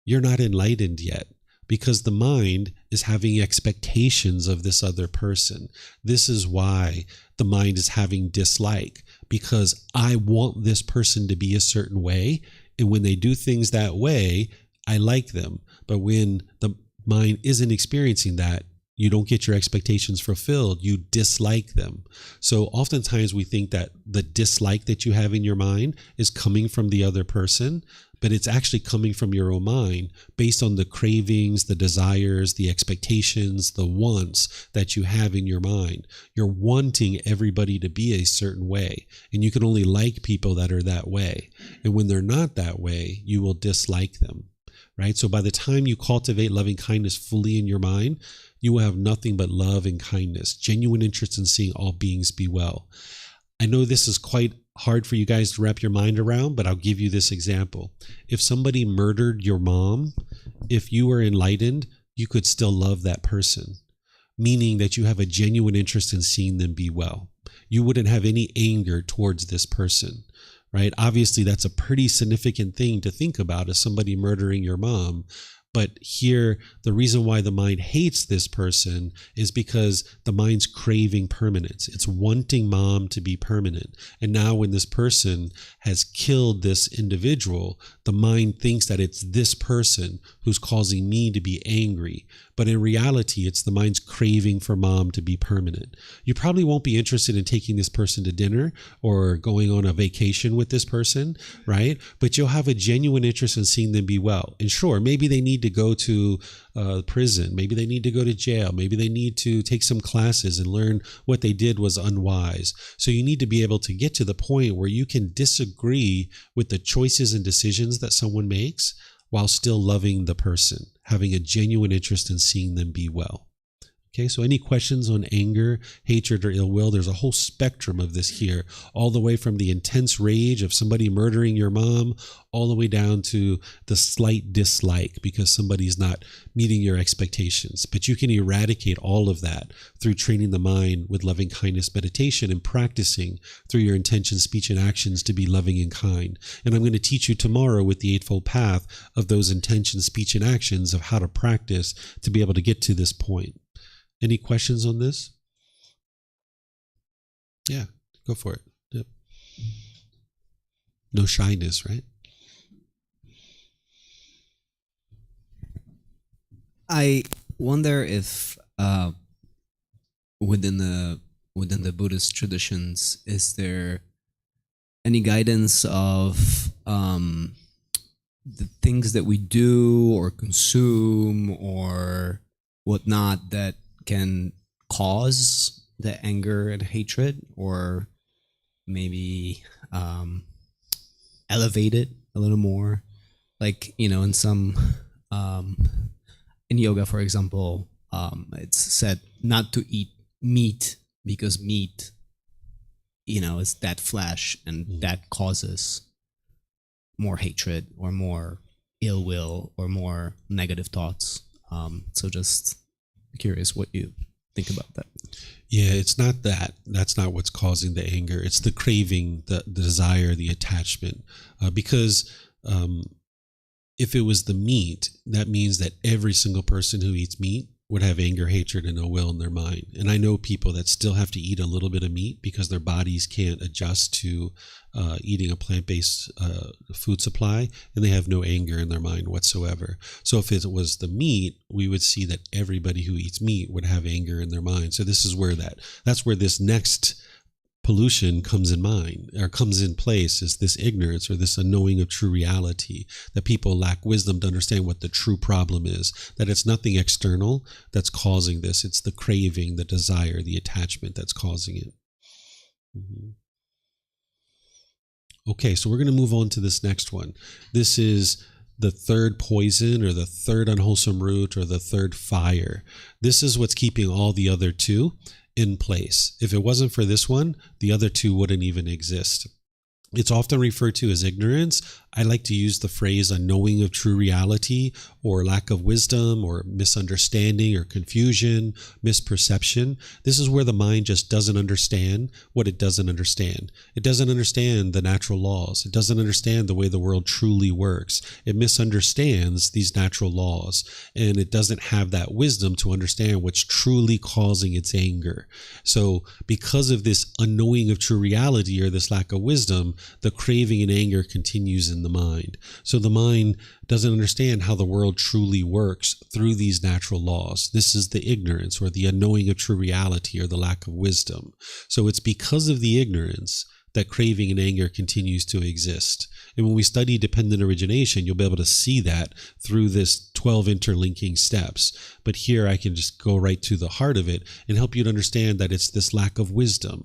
you're not enlightened yet, because the mind is having expectations of this other person. This is why the mind is having dislike, because I want this person to be a certain way, and when they do things that way, I like them. But when the mind isn't experiencing that, you don't get your expectations fulfilled, you dislike them. So oftentimes we think that the dislike that you have in your mind is coming from the other person, but it's actually coming from your own mind based on the cravings, the desires, the expectations, the wants that you have in your mind. You're wanting everybody to be a certain way, and you can only like people that are that way. And when they're not that way, you will dislike them. Right? So by the time you cultivate loving kindness fully in your mind, you will have nothing but love and kindness, genuine interest in seeing all beings be well. I know this is quite hard for you guys to wrap your mind around, but I'll give you this example. If somebody murdered your mom, if you were enlightened, you could still love that person, meaning that you have a genuine interest in seeing them be well. You wouldn't have any anger towards this person. Right? Obviously, that's a pretty significant thing to think about, as somebody murdering your mom. But here, the reason why the mind hates this person is because the mind's craving permanence. It's wanting mom to be permanent. And now when this person has killed this individual, the mind thinks that it's this person who's causing me to be angry. But in reality, it's the mind's craving for mom to be permanent. You probably won't be interested in taking this person to dinner or going on a vacation with this person, right? But you'll have a genuine interest in seeing them be well. And sure, maybe they need to go to prison. Maybe they need to go to jail. Maybe they need to take some classes and learn what they did was unwise. So you need to be able to get to the point where you can disagree with the choices and decisions that someone makes while still loving the person, having a genuine interest in seeing them be well. Okay, so any questions on anger, hatred, or ill will? There's a whole spectrum of this here, all the way from the intense rage of somebody murdering your mom, all the way down to the slight dislike because somebody's not meeting your expectations. But you can eradicate all of that through training the mind with loving kindness meditation and practicing through your intention, speech, and actions to be loving and kind. And I'm going to teach you tomorrow with the Eightfold Path of those intentions, speech, and actions of how to practice to be able to get to this point. Any questions on this? Yeah, go for it. Yep. No shyness, right? I wonder if within the Buddhist traditions, is there any guidance of the things that we do or consume or whatnot that can cause the anger and hatred, or maybe elevate it a little more? Like, in some in yoga, for example, it's said not to eat meat because meat, is that flesh, and that causes more hatred or more ill will or more negative thoughts. So just curious what you think about that. Yeah, it's not that. That's not what's causing the anger. It's the craving, the desire, the attachment. Because if it was the meat, that means that every single person who eats meat would have anger, hatred, and ill will in their mind. And I know people that still have to eat a little bit of meat because their bodies can't adjust to eating a plant-based food supply, and they have no anger in their mind whatsoever. So if it was the meat, we would see that everybody who eats meat would have anger in their mind. So this is where that's where this next pollution comes in mind, or comes in place, is this ignorance or this unknowing of true reality, that people lack wisdom to understand what the true problem is, that it's nothing external that's causing this. It's the craving, the desire, the attachment that's causing it. Okay, so we're going to move on to this next one. This is the third poison, or the third unwholesome root, or the third fire. This is what's keeping all the other two in place. If it wasn't for this one, the other two wouldn't even exist. It's often referred to as ignorance. I like to use the phrase unknowing of true reality, or lack of wisdom, or misunderstanding, or confusion, misperception. This is where the mind just doesn't understand what it doesn't understand. It doesn't understand the natural laws. It doesn't understand the way the world truly works. It misunderstands these natural laws, and it doesn't have that wisdom to understand what's truly causing its anger. So because of this unknowing of true reality, or this lack of wisdom, the craving and anger continues in the mind. So the mind doesn't understand how the world truly works through these natural laws. This is the ignorance, or the unknowing of true reality, or the lack of wisdom. So it's because of the ignorance that craving and anger continues to exist. And when we study dependent origination, you'll be able to see that through this 12 interlinking steps. But here I can just go right to the heart of it and help you to understand that it's this lack of wisdom.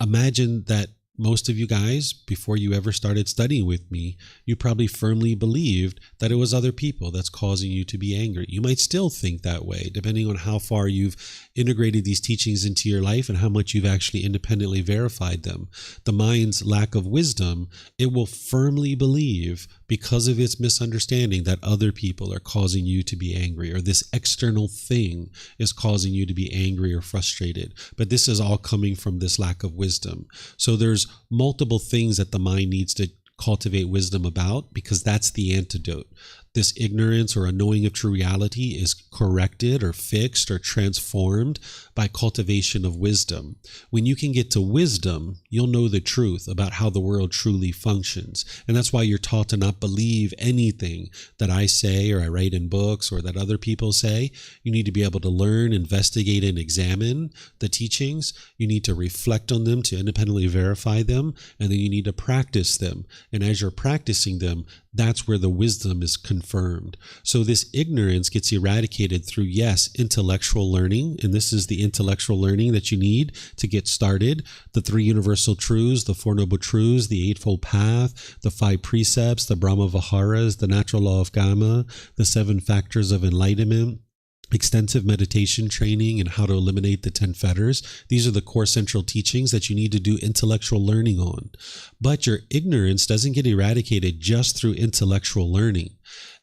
Imagine that most of you guys, before you ever started studying with me, you probably firmly believed that it was other people that's causing you to be angry. You might still think that way, depending on how far you've integrated these teachings into your life and how much you've actually independently verified them. The mind's lack of wisdom, it will firmly believe, because of its misunderstanding, that other people are causing you to be angry, or this external thing is causing you to be angry or frustrated. But this is all coming from this lack of wisdom. So there's multiple things that the mind needs to cultivate wisdom about, because that's the antidote. This ignorance or unknowing of true reality is corrected or fixed or transformed by cultivation of wisdom. When you can get to wisdom, you'll know the truth about how the world truly functions. And that's why you're taught to not believe anything that I say, or I write in books, or that other people say. You need to be able to learn, investigate, and examine the teachings. You need to reflect on them to independently verify them, and then you need to practice them. And as you're practicing them, that's where the wisdom is confirmed. So this ignorance gets eradicated through, yes, intellectual learning. And this is the intellectual learning that you need to get started. The 3 universal truths, the 4 noble truths, the Eightfold Path, the 5 precepts, the Brahma Viharas, the natural law of Karma, the 7 factors of enlightenment, extensive meditation training, and how to eliminate the 10 fetters. These are the core central teachings that you need to do intellectual learning on. But your ignorance doesn't get eradicated just through intellectual learning.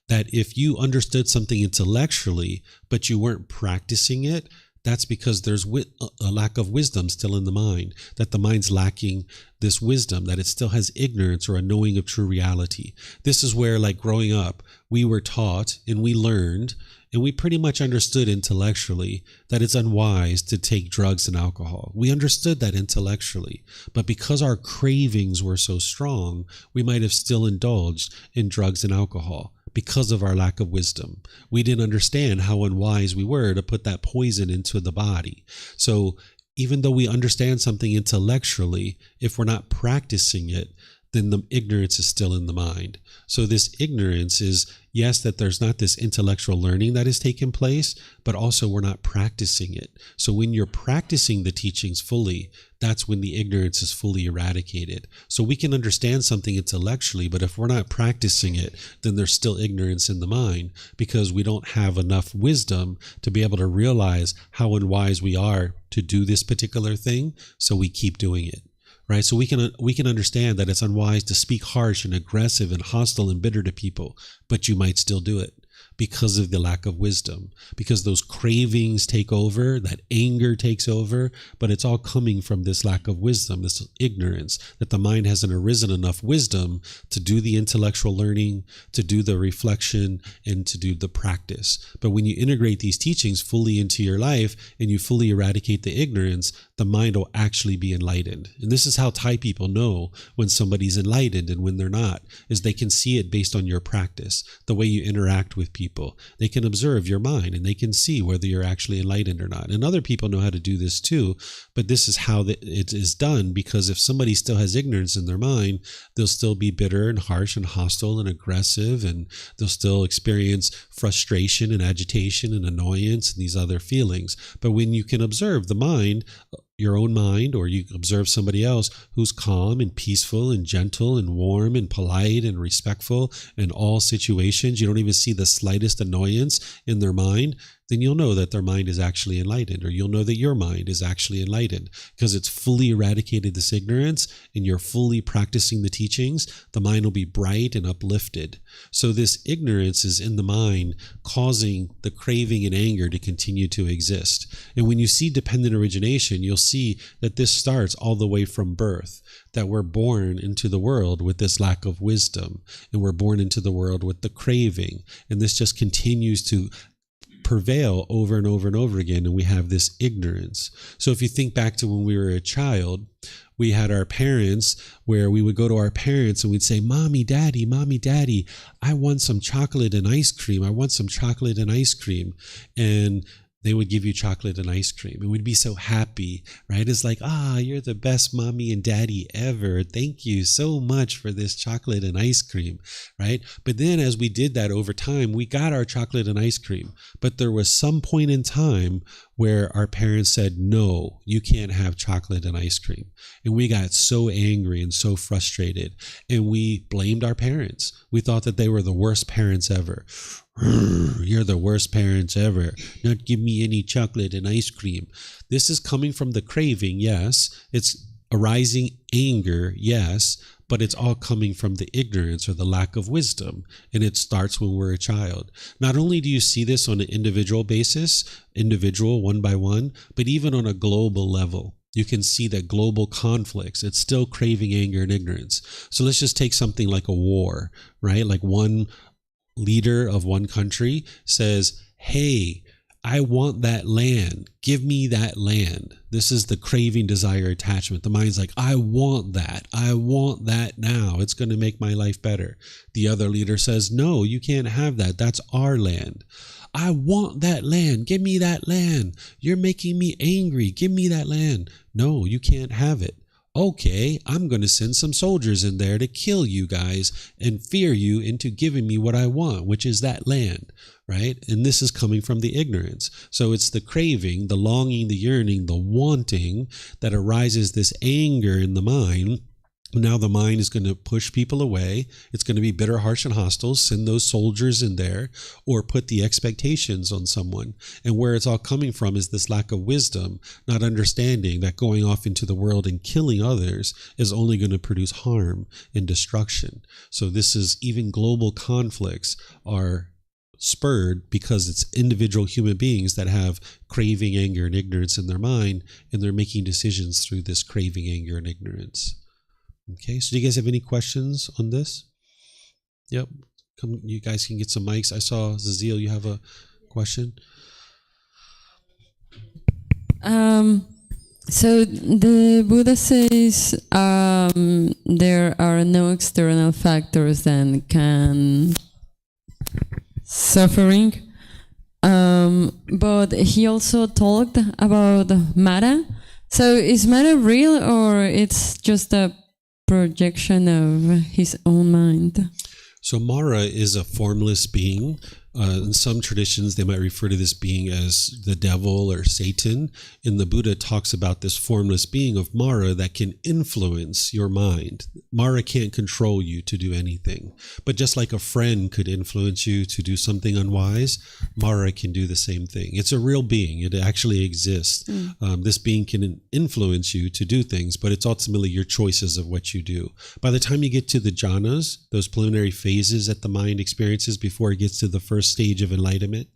That if you understood something intellectually, but you weren't practicing it, that's because there's a lack of wisdom still in the mind, that the mind's lacking this wisdom, that it still has ignorance or a knowing of true reality. This is where, like growing up, we were taught and we learned, and we pretty much understood intellectually that it's unwise to take drugs and alcohol. We understood that intellectually, but because our cravings were so strong, we might have still indulged in drugs and alcohol. Because of our lack of wisdom, we didn't understand how unwise we were to put that poison into the body. So even though we understand something intellectually, if we're not practicing it, then the ignorance is still in the mind. So this ignorance is, yes, that there's not this intellectual learning that has taken place, but also we're not practicing it. So when you're practicing the teachings fully, that's when the ignorance is fully eradicated. So we can understand something intellectually, but if we're not practicing it, then there's still ignorance in the mind, because we don't have enough wisdom to be able to realize how unwise we are to do this particular thing, so we keep doing it. Right? So we can understand that it's unwise to speak harsh and aggressive and hostile and bitter to people, but you might still do it. because of the lack of wisdom, because those cravings take over, that anger takes over, but it's all coming from this lack of wisdom, this ignorance, that the mind hasn't arisen enough wisdom to do the intellectual learning, to do the reflection, and to do the practice. But when you integrate these teachings fully into your life and you fully eradicate the ignorance, the mind will actually be enlightened. And this is how Thai people know when somebody's enlightened and when they're not, is they can see it based on your practice, the way you interact with people. They can observe your mind and they can see whether you're actually enlightened or not. And other people know how to do this too, but this is how it is done, because if somebody still has ignorance in their mind, they'll still be bitter and harsh and hostile and aggressive, and they'll still experience frustration and agitation and annoyance and these other feelings. But when you can observe the mind, your own mind, or you observe somebody else who's calm and peaceful and gentle and warm and polite and respectful in all situations, you don't even see the slightest annoyance in their mind, then you'll know that their mind is actually enlightened, or you'll know that your mind is actually enlightened, because it's fully eradicated this ignorance and you're fully practicing the teachings. The mind will be bright and uplifted. So this ignorance is in the mind, causing the craving and anger to continue to exist. And when you see dependent origination, you'll see that this starts all the way from birth, that we're born into the world with this lack of wisdom, and we're born into the world with the craving, and this just continues to prevail over and over and over again, and we have this ignorance. So if you think back to when we were a child, we had our parents, where we would go to our parents and we'd say, Mommy, Daddy, I want some chocolate and ice cream. I want some chocolate and ice cream. And they would give you chocolate and ice cream, and we'd be so happy, right? It's like, you're the best mommy and daddy ever. Thank you so much for this chocolate and ice cream, right? But then as we did that over time, we got our chocolate and ice cream. But there was some point in time where our parents said, no, you can't have chocolate and ice cream. And we got so angry and so frustrated, and we blamed our parents. We thought that they were the worst parents ever. You're the worst parents ever. Not give me any chocolate and ice cream. This is coming from the craving, yes. It's arising anger, yes. But it's all coming from the ignorance or the lack of wisdom. And it starts when we're a child. Not only do you see this on an individual basis, individual, one by one, but even on a global level. You can see that global conflicts, it's still craving anger and ignorance. So let's just take something like a war, right? Like one leader of one country says, hey, I want that land. Give me that land. This is the craving, desire, attachment. The mind's like, I want that. I want that now. It's going to make my life better. The other leader says, no, you can't have that. That's our land. I want that land. Give me that land. You're making me angry. Give me that land. No, you can't have it. Okay, I'm going to send some soldiers in there to kill you guys and fear you into giving me what I want, which is that land, right? And this is coming from the ignorance. So it's the craving, the longing, the yearning, the wanting that arises this anger in the mind. Now the mind is going to push people away. It's going to be bitter, harsh, and hostile, send those soldiers in there, or put the expectations on someone. And where it's all coming from is this lack of wisdom, not understanding that going off into the world and killing others is only going to produce harm and destruction. So this is, even global conflicts are spurred because it's individual human beings that have craving, anger, and ignorance in their mind, and they're making decisions through this craving, anger, and ignorance. Okay, so do you guys have any questions on this? Yep, come, you guys can get some mics. I saw Zazil, you have a question? So the Buddha says there are no external factors that can suffering, but he also talked about Mara. So is Mara real, or it's just a projection of his own mind? So Mara is a formless being. In some traditions, they might refer to this being as the devil or Satan. And the Buddha talks about this formless being of Mara that can influence your mind. Mara can't control you to do anything. But just like a friend could influence you to do something unwise, Mara can do the same thing. It's a real being. It actually exists. This being can influence you to do things, but it's ultimately your choices of what you do. By the time you get to the jhanas, those preliminary phases that the mind experiences before it gets to the first first stage of enlightenment,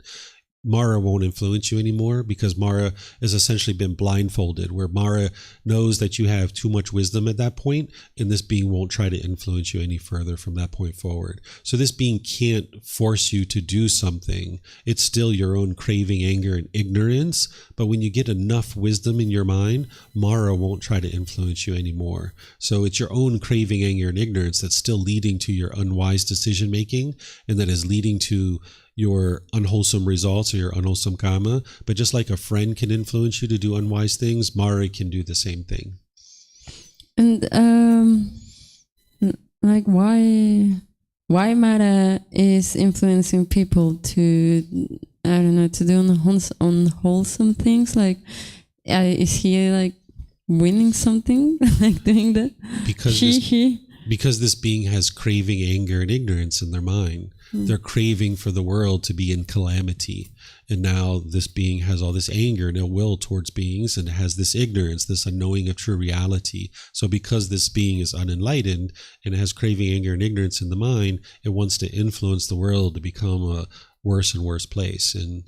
Mara won't influence you anymore, because Mara has essentially been blindfolded, where Mara knows that you have too much wisdom at that point, and this being won't try to influence you any further from that point forward. So this being can't force you to do something. It's still your own craving, anger, and ignorance. But when you get enough wisdom in your mind, Mara won't try to influence you anymore. So it's your own craving, anger, and ignorance that's still leading to your unwise decision making, and that is leading to your unwholesome results or your unwholesome karma. But just like a friend can influence you to do unwise things, Mara can do the same thing. And like why Mara is influencing people to, I don't know, to do unwholesome things? Like, is he like winning something like doing that? Because this being has craving, anger, and ignorance in their mind. They're craving for the world to be in calamity. And now this being has all this anger and ill will towards beings, and it has this ignorance, this unknowing of true reality. So because this being is unenlightened and it has craving, anger, and ignorance in the mind, it wants to influence the world to become a worse and worse place. And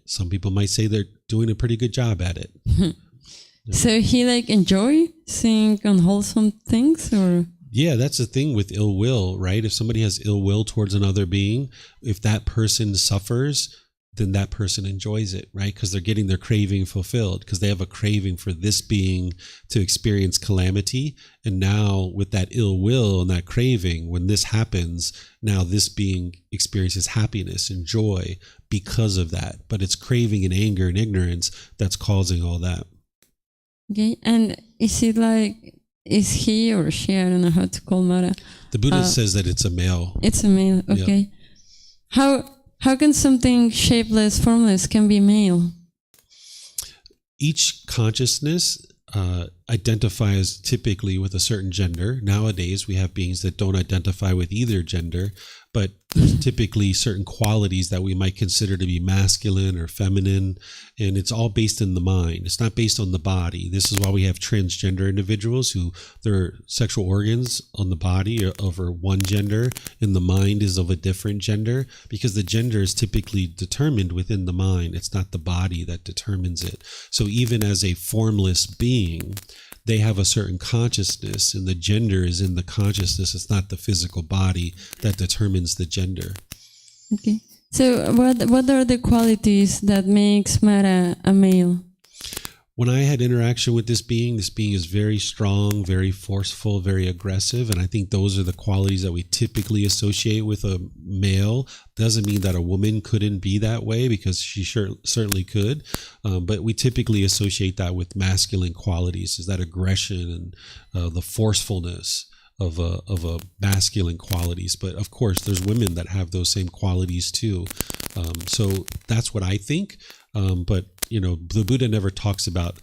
some people might say they're doing a pretty good job at it. So he like enjoy seeing unwholesome things, or? Yeah, that's the thing with ill will, right? If somebody has ill will towards another being, if that person suffers, then that person enjoys it, right? Because they're getting their craving fulfilled, because they have a craving for this being to experience calamity. And now with that ill will and that craving, when this happens, now this being experiences happiness and joy because of that. But it's craving and anger and ignorance that's causing all that. Okay, and is it like, is he or she, I don't know how to call Mara. The Buddhist says that it's a male. It's a male, okay. Yep. How can something shapeless, formless can be male? Each consciousness identifies typically with a certain gender. Nowadays, we have beings that don't identify with either gender, but there's typically certain qualities that we might consider to be masculine or feminine, and it's all based in the mind. It's not based on the body. This is why we have transgender individuals who their sexual organs on the body are over one gender and the mind is of a different gender, because the gender is typically determined within the mind. It's not the body that determines it. So even as a formless being, they have a certain consciousness, and the gender is in the consciousness. It's not the physical body that determines the gender. Okay. So what are the qualities that makes Mara a male? When I had interaction with this being is very strong, very forceful, very aggressive. And I think those are the qualities that we typically associate with a male. Doesn't mean that a woman couldn't be that way, because she certainly could. But we typically associate that with masculine qualities, is that aggression and the forcefulness of a masculine qualities. But of course, there's women that have those same qualities too. So that's what I think. But you know, the Buddha never talks about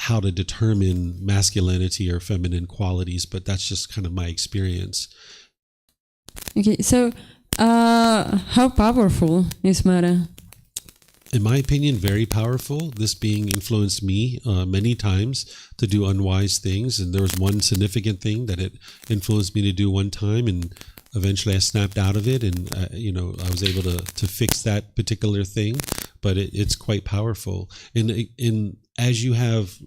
how to determine masculinity or feminine qualities, but that's just kind of my experience. Okay, so how powerful is Mara? In my opinion, very powerful. This being influenced me many times to do unwise things, and there was one significant thing that it influenced me to do one time, and eventually I snapped out of it, and I was able to fix that particular thing. But it's quite powerful. And as you have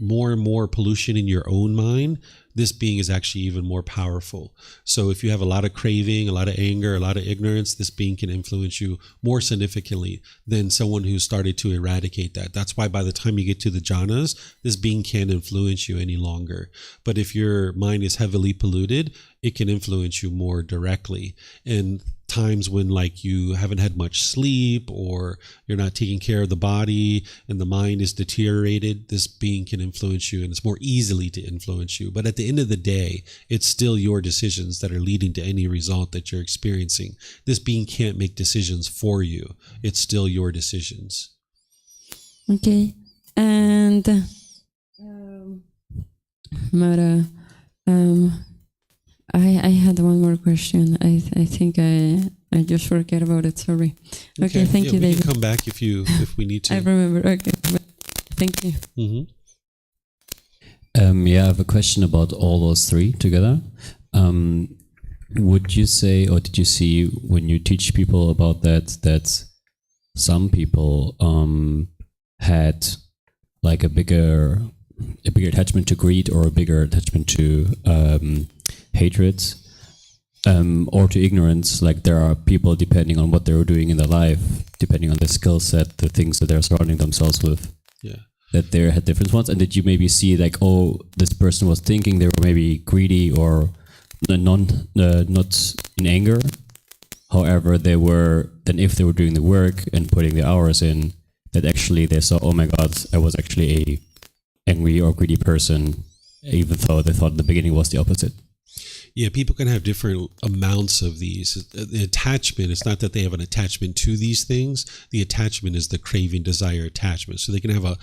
more and more pollution in your own mind, this being is actually even more powerful. So if you have a lot of craving, a lot of anger, a lot of ignorance, this being can influence you more significantly than someone who started to eradicate that. That's why by the time you get to the jhanas, this being can't influence you any longer. But if your mind is heavily polluted, it can influence you more directly. And times when like you haven't had much sleep, or you're not taking care of the body and the mind is deteriorated, this being can influence you, and it's more easily to influence you. But at the end of the day, it's still your decisions that are leading to any result that you're experiencing. This being can't make decisions for you. It's still your decisions. Okay. And Mara, I had one more question. I think I just forget about it. Sorry. Okay, thank you, David. We can come back if we need to. I remember. Okay, thank you. Mm-hmm. I have a question about all those three together. would you say, or did you see when you teach people about that some people had like a bigger attachment to greed or a bigger attachment to hatred, or to ignorance? Like there are people, depending on what they were doing in their life, depending on their skill set, the things that they're surrounding themselves with, that they had different ones. And did you maybe see like, oh, this person was thinking they were maybe greedy or not in anger? However, they were, then if they were doing the work and putting the hours in, that actually they saw, oh my God, I was actually a angry or greedy person, even though they thought in the beginning was the opposite. Yeah, people can have different amounts of these. The attachment, it's not that they have an attachment to these things. The attachment is the craving, desire, attachment. So they can have a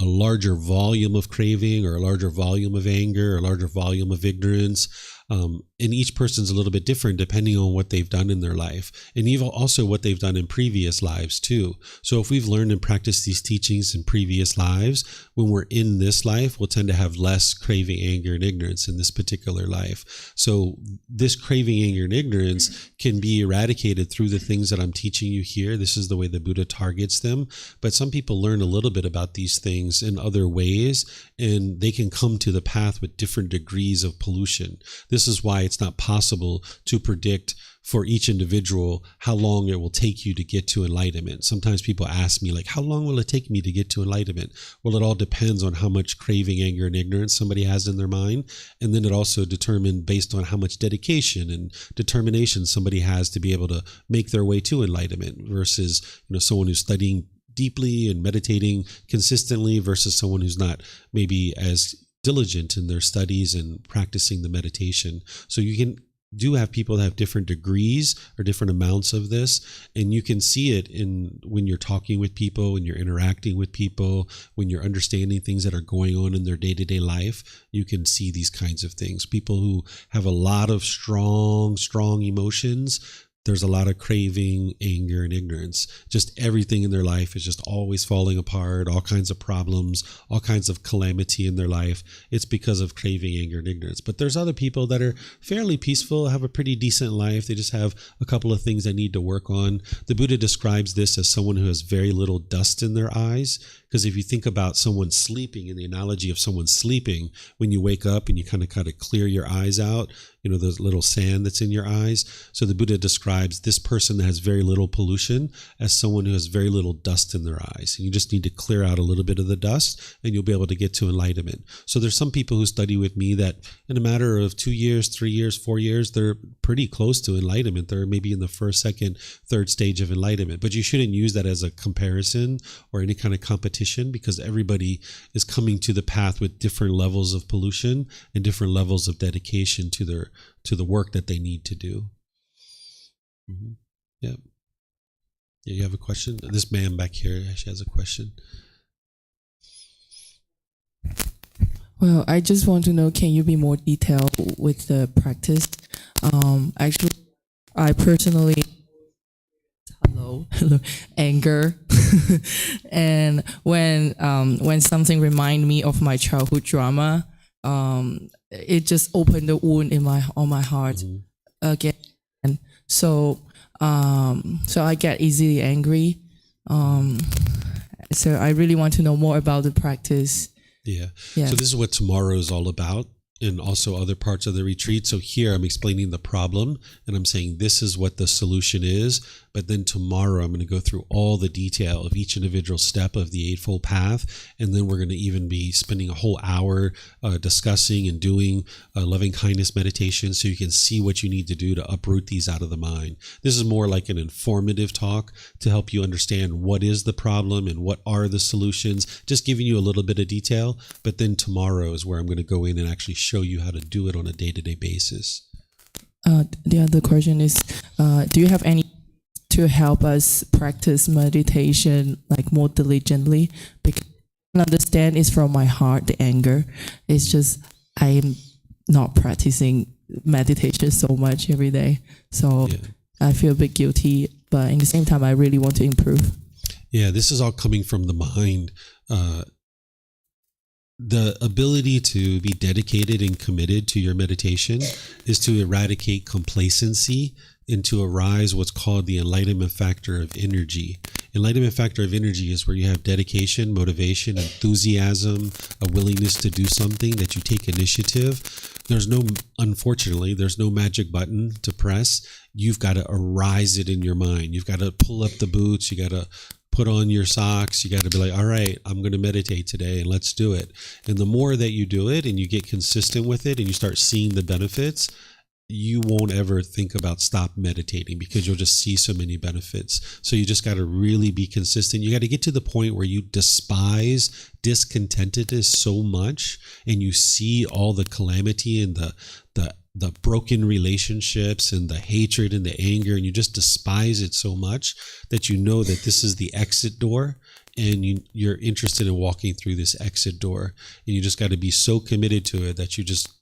larger volume of craving or a larger volume of anger or a larger volume of ignorance. And each person's a little bit different depending on what they've done in their life, and even also what they've done in previous lives too. So if we've learned and practiced these teachings in previous lives, when we're in this life, we'll tend to have less craving, anger, and ignorance in this particular life. So this craving, anger, and ignorance can be eradicated through the things that I'm teaching you here. This is the way the Buddha targets them. But some people learn a little bit about these things in other ways, and they can come to the path with different degrees of pollution. This is why it's not possible to predict for each individual how long it will take you to get to enlightenment. Sometimes people ask me, like, how long will it take me to get to enlightenment? Well, it all depends on how much craving, anger, and ignorance somebody has in their mind. And then it also determined based on how much dedication and determination somebody has to be able to make their way to enlightenment versus, someone who's studying deeply and meditating consistently versus someone who's not maybe as diligent in their studies and practicing the meditation. So you do have people that have different degrees or different amounts of this, and you can see it in when you're talking with people, when you're interacting with people, when you're understanding things that are going on in their day-to-day life. You can see these kinds of things. People who have a lot of strong emotions, there's a lot of craving, anger, and ignorance. Just everything in their life is just always falling apart, all kinds of problems, all kinds of calamity in their life. It's because of craving, anger, and ignorance. But there's other people that are fairly peaceful, have a pretty decent life. They just have a couple of things they need to work on. The Buddha describes this as someone who has very little dust in their eyes. Because if you think about someone sleeping, in the analogy of someone sleeping, when you wake up and you kind of clear your eyes out, there's little sand that's in your eyes. So the Buddha describes this person that has very little pollution as someone who has very little dust in their eyes. And you just need to clear out a little bit of the dust and you'll be able to get to enlightenment. So there's some people who study with me that in a matter of 2 years, 3 years, 4 years, they're pretty close to enlightenment. They're maybe in the first, second, third stage of enlightenment. But you shouldn't use that as a comparison or any kind of competition, because everybody is coming to the path with different levels of pollution and different levels of dedication to the work that they need to do. Mm-hmm. Yeah. Yeah, you have a question? This man back here, she has a question. Well, I just want to know, can you be more detailed with the practice? Actually, I personally anger and when something remind me of my childhood drama, it just opened the wound on my heart again. And so I get easily angry. So I really want to know more about the practice. Yeah. So this is what tomorrow is all about, and also other parts of the retreat. So here I'm explaining the problem and I'm saying this is what the solution is. But then tomorrow I'm going to go through all the detail of each individual step of the Eightfold Path. And then we're going to even be spending a whole hour discussing and doing loving kindness meditation so you can see what you need to do to uproot these out of the mind. This is more like an informative talk to help you understand what is the problem and what are the solutions, just giving you a little bit of detail. But then tomorrow is where I'm going to go in and actually show you how to do it on a day-to-day basis. The other question is, do you have any to help us practice meditation like more diligently? Because I understand it's from my heart, the anger. It's just I'm not practicing meditation so much every day. So I feel a bit guilty, but in the same time, I really want to improve. Yeah, this is all coming from the mind. the ability to be dedicated and committed to your meditation is to eradicate complacency and to arise what's called the enlightenment factor of energy. Enlightenment factor of energy is where you have dedication, motivation, enthusiasm, a willingness to do something, that you take initiative. Unfortunately, there's no magic button to press. You've got to arise it in your mind. You've got to pull up the boots. You got to put on your socks. You got to be like, all right, I'm going to meditate today and let's do it. And the more that you do it and you get consistent with it and you start seeing the benefits, you won't ever think about stop meditating because you'll just see so many benefits. So you just got to really be consistent. You got to get to the point where you despise discontentedness so much and you see all the calamity and the broken relationships and the hatred and the anger, and you just despise it so much that you know that this is the exit door, and you're interested in walking through this exit door, and you just got to be so committed to it that you just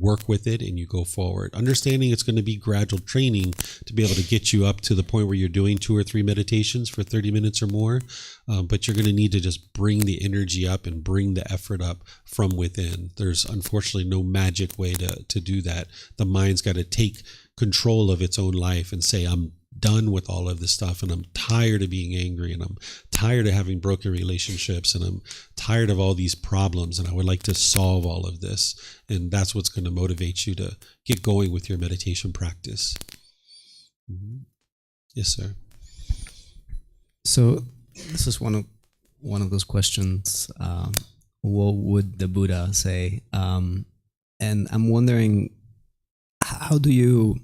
work with it and you go forward, understanding it's going to be gradual training to be able to get you up to the point where you're doing 2 or 3 meditations for 30 minutes or more, but you're going to need to just bring the energy up and bring the effort up from within. There's unfortunately no magic way to do that. The mind's got to take control of its own life and say, I'm done with all of this stuff, and I'm tired of being angry, and I'm tired of having broken relationships, and I'm tired of all these problems, and I would like to solve all of this. And that's what's going to motivate you to get going with your meditation practice. Mm-hmm. Yes, sir. So this is one of those questions. What would the Buddha say? And I'm wondering, how do you,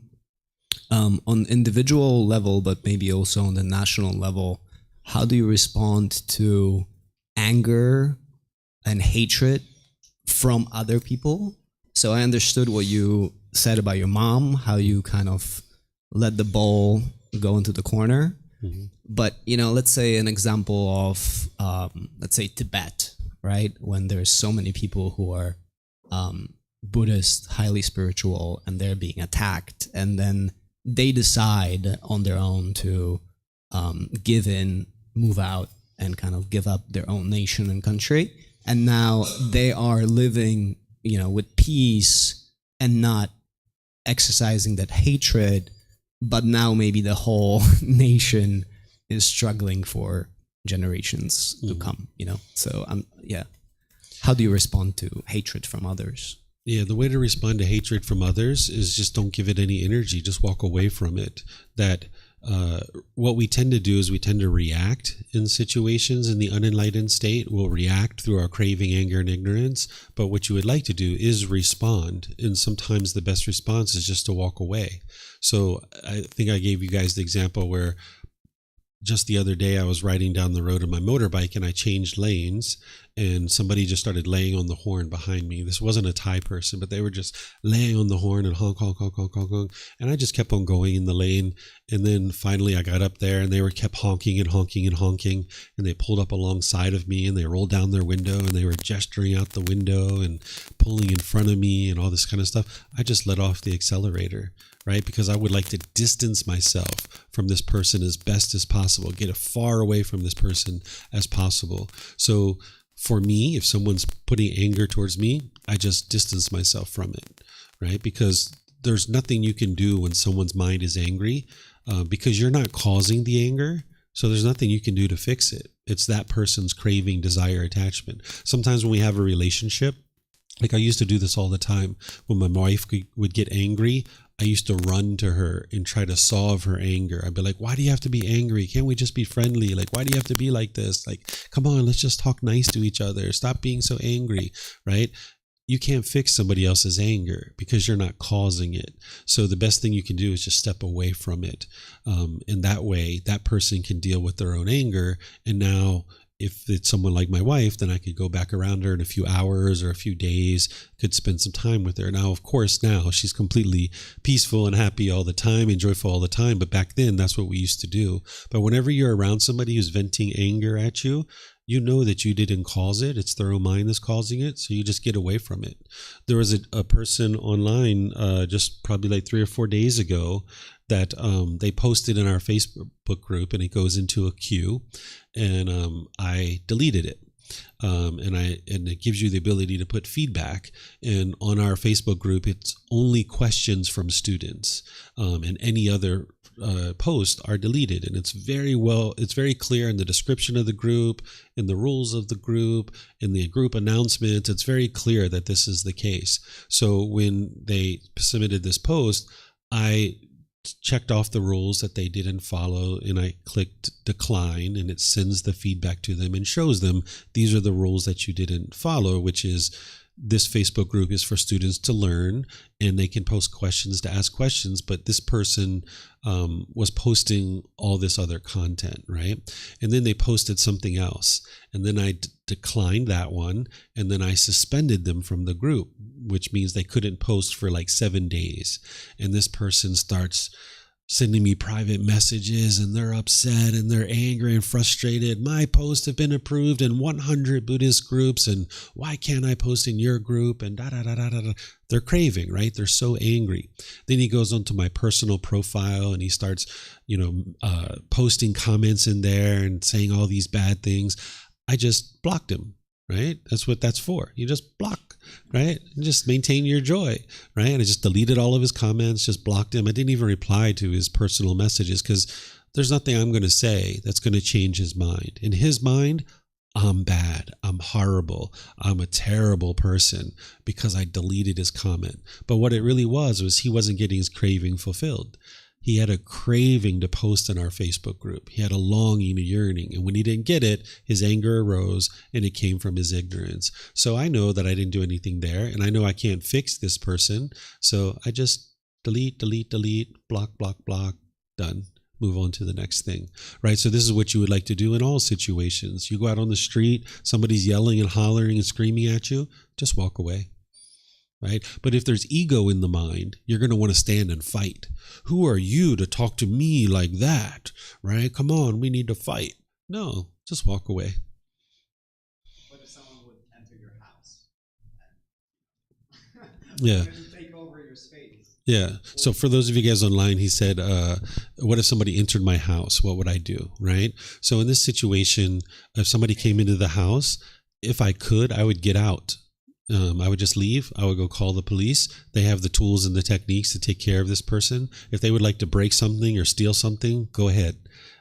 on individual level, but maybe also on the national level, how do you respond to anger and hatred from other people? So I understood what you said about your mom, how you kind of let the ball go into the corner. Mm-hmm. But, let's say an example of, let's say Tibet, right? When there's so many people who are Buddhist, highly spiritual, and they're being attacked, and then they decide on their own to give in, move out, and kind of give up their own nation and country. And now they are living, with peace and not exercising that hatred. But now maybe the whole nation is struggling for generations to come, So, how do you respond to hatred from others? Yeah, the way to respond to hatred from others is just don't give it any energy. Just walk away from it. What we tend to do is we tend to react in situations in the unenlightened state. We'll react through our craving, anger, and ignorance. But what you would like to do is respond. And sometimes the best response is just to walk away. So I think I gave you guys the example where just the other day I was riding down the road on my motorbike and I changed lanes and somebody just started laying on the horn behind me. This wasn't a Thai person, but they were just laying on the horn and honk, honk, honk, honk, honk, honk. And I just kept on going in the lane. And then finally I got up there and they were kept honking and honking and honking. And they pulled up alongside of me and they rolled down their window and they were gesturing out the window and pulling in front of me and all this kind of stuff. I just let off the accelerator, right? Because I would like to distance myself from this person as best as possible, get as far away from this person as possible. So for me, if someone's putting anger towards me, I just distance myself from it, right? Because there's nothing you can do when someone's mind is angry because you're not causing the anger. So there's nothing you can do to fix it. It's that person's craving, desire, attachment. Sometimes when we have a relationship, like I used to do this all the time. When my wife would get angry, I used to run to her and try to solve her anger. I'd be like, why do you have to be angry? Can't we just be friendly? Like, why do you have to be like this? Like, come on, let's just talk nice to each other. Stop being so angry, right? You can't fix somebody else's anger because you're not causing it. So the best thing you can do is just step away from it. And that way, that person can deal with their own anger. And now, if it's someone like my wife, then I could go back around her in a few hours or a few days, could spend some time with her. Now, of course, now she's completely peaceful and happy all the time and joyful all the time. But back then, that's what we used to do. But whenever you're around somebody who's venting anger at you, you know that you didn't cause it. It's their own mind that's causing it. So you just get away from it. There was a person online just probably like 3 or 4 days ago that they posted in our Facebook group, and it goes into a queue, and I deleted it. and it gives you the ability to put feedback. And on our Facebook group, it's only questions from students, and any other posts are deleted. And it's very clear in the description of the group, in the rules of the group, in the group announcements. It's very clear that this is the case. So when they submitted this post, I checked off the rules that they didn't follow, and I clicked decline, and it sends the feedback to them and shows them these are the rules that you didn't follow, which is this Facebook group is for students to learn, and they can post questions to ask questions, but this person was posting all this other content, right? And then they posted something else, and then I declined that one, and then I suspended them from the group, which means they couldn't post for like 7 days. And this person starts sending me private messages, and they're upset and they're angry and frustrated. My posts have been approved in 100 Buddhist groups, and why can't I post in your group? And da da da da da. They're craving, right? They're so angry. Then he goes onto my personal profile and he starts, posting comments in there and saying all these bad things. I just blocked him, right? That's what that's for. You just block, right? And just maintain your joy, right? And I just deleted all of his comments, just blocked him. I didn't even reply to his personal messages because there's nothing I'm going to say that's going to change his mind. In his mind, I'm bad, I'm horrible, I'm a terrible person because I deleted his comment. But what it really was he wasn't getting his craving fulfilled. He had a craving to post in our Facebook group. He had a longing, a yearning. And when he didn't get it, his anger arose, and it came from his ignorance. So I know that I didn't do anything there, and I know I can't fix this person. So I just delete, block, done. Move on to the next thing, right? So this is what you would like to do in all situations. You go out on the street, somebody's yelling and hollering and screaming at you, just walk away. Right? But if there's ego in the mind, you're going to want to stand and fight. Who are you to talk to me like that? Right? Come on, we need to fight. No, just walk away. What if someone would enter your house? Yeah. Take over your space. Yeah. So for those of you guys online, he said, what if somebody entered my house? What would I do? Right? So in this situation, if somebody came into the house, if I could, I would get out. I would just leave. I would go call the police. They have the tools and the techniques to take care of this person. If they would like to break something or steal something, go ahead.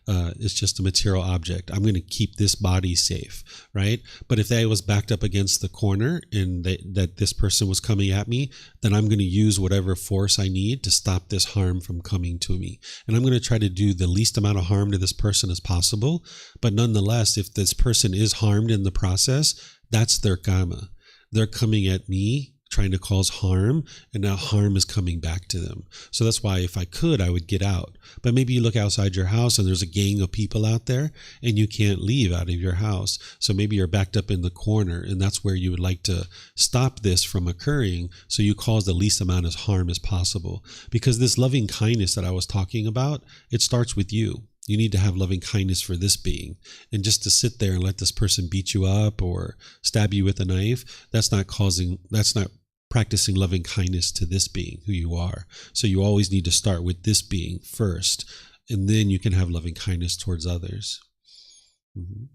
It's just a material object. I'm going to keep this body safe, right? But if I was backed up against the corner and that this person was coming at me, then I'm going to use whatever force I need to stop this harm from coming to me. And I'm going to try to do the least amount of harm to this person as possible. But nonetheless, if this person is harmed in the process, that's their karma. They're coming at me, trying to cause harm, and now harm is coming back to them. So that's why if I could, I would get out. But maybe you look outside your house and there's a gang of people out there and you can't leave out of your house. So maybe you're backed up in the corner, and that's where you would like to stop this from occurring, so you cause the least amount of harm as possible. Because this loving kindness that I was talking about, it starts with you. You need to have loving kindness for this being. And just to sit there and let this person beat you up or stab you with a knife, that's not practicing loving kindness to this being, who you are. So you always need to start with this being first, and then you can have loving kindness towards others. Mm-hmm.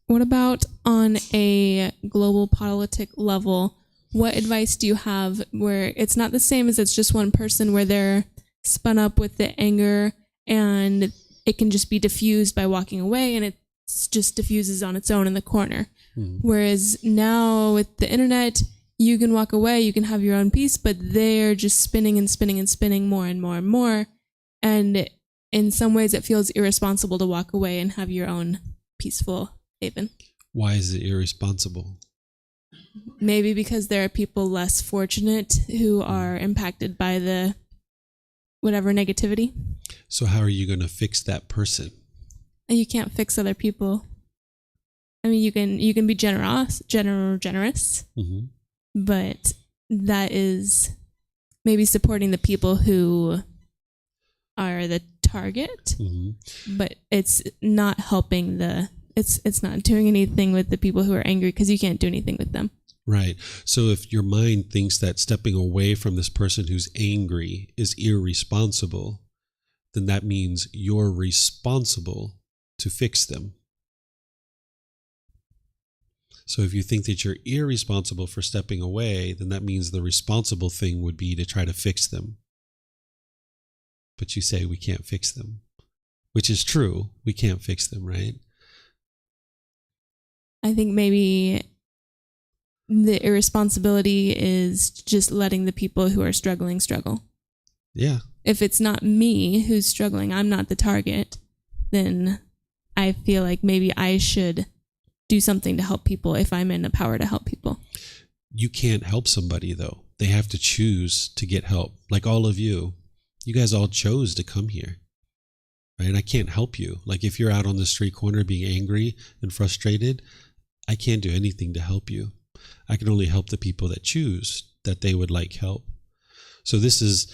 What about on a global politic level? What advice do you have where it's not the same as it's just one person, where they're spun up with the anger and it can just be diffused by walking away, and it just diffuses on its own in the corner? Mm-hmm. Whereas now with the internet, you can walk away, you can have your own peace, but they're just spinning and spinning and spinning more and more and more. And in some ways it feels irresponsible to walk away and have your own peaceful haven. Why is it irresponsible? Maybe because there are people less fortunate who are impacted by the whatever negativity. So how are you going to fix that person? You can't fix other people. I mean, you can be generous, mm-hmm. But that is maybe supporting the people who are the target, mm-hmm. But it's not helping it's not doing anything with the people who are angry, because you can't do anything with them. Right. So if your mind thinks that stepping away from this person who's angry is irresponsible, then that means you're responsible to fix them. So if you think that you're irresponsible for stepping away, then that means the responsible thing would be to try to fix them. But you say we can't fix them, which is true. We can't fix them, right? I think maybe the irresponsibility is just letting the people who are struggling struggle. Yeah. If it's not me who's struggling, I'm not the target, then I feel like maybe I should do something to help people if I'm in the power to help people. You can't help somebody, though. They have to choose to get help. Like all of you. You guys all chose to come here. Right? I can't help you. Like if you're out on the street corner being angry and frustrated, I can't do anything to help you. I can only help the people that choose that they would like help. So this is,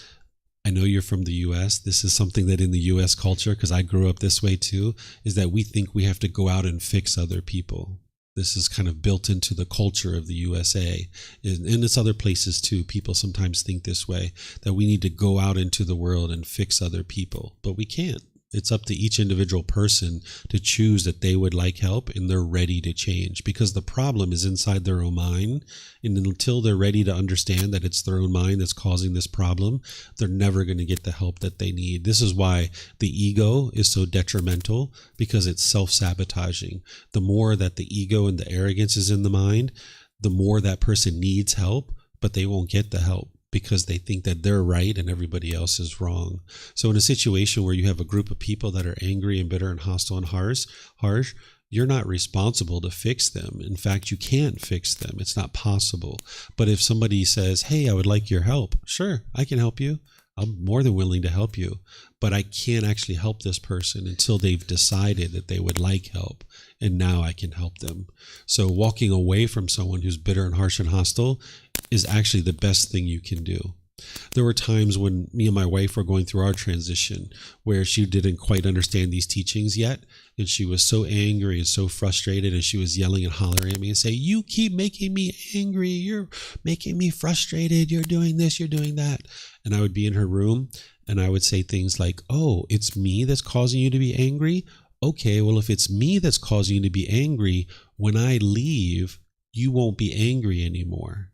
I know you're from the US. This is something that in the US culture, because I grew up this way too, is that we think we have to go out and fix other people. This is kind of built into the culture of the USA. And it's other places too. People sometimes think this way, that we need to go out into the world and fix other people, but we can't. It's up to each individual person to choose that they would like help and they're ready to change, because the problem is inside their own mind. And until they're ready to understand that it's their own mind that's causing this problem, they're never going to get the help that they need. This is why the ego is so detrimental, because it's self-sabotaging. The more that the ego and the arrogance is in the mind, the more that person needs help, but they won't get the help, because they think that they're right and everybody else is wrong. So in a situation where you have a group of people that are angry and bitter and hostile and harsh, you're not responsible to fix them. In fact, you can't fix them. It's not possible. But if somebody says, hey, I would like your help, sure, I can help you. I'm more than willing to help you. But I can't actually help this person until they've decided that they would like help. And now I can help them. So walking away from someone who's bitter and harsh and hostile is actually the best thing you can do. There were times when me and my wife were going through our transition where she didn't quite understand these teachings yet. And she was so angry and so frustrated, and she was yelling and hollering at me and saying, you keep making me angry. You're making me frustrated. You're doing this, you're doing that. And I would be in her room and I would say things like, oh, it's me that's causing you to be angry? Okay, well, if it's me that's causing you to be angry, when I leave, you won't be angry anymore.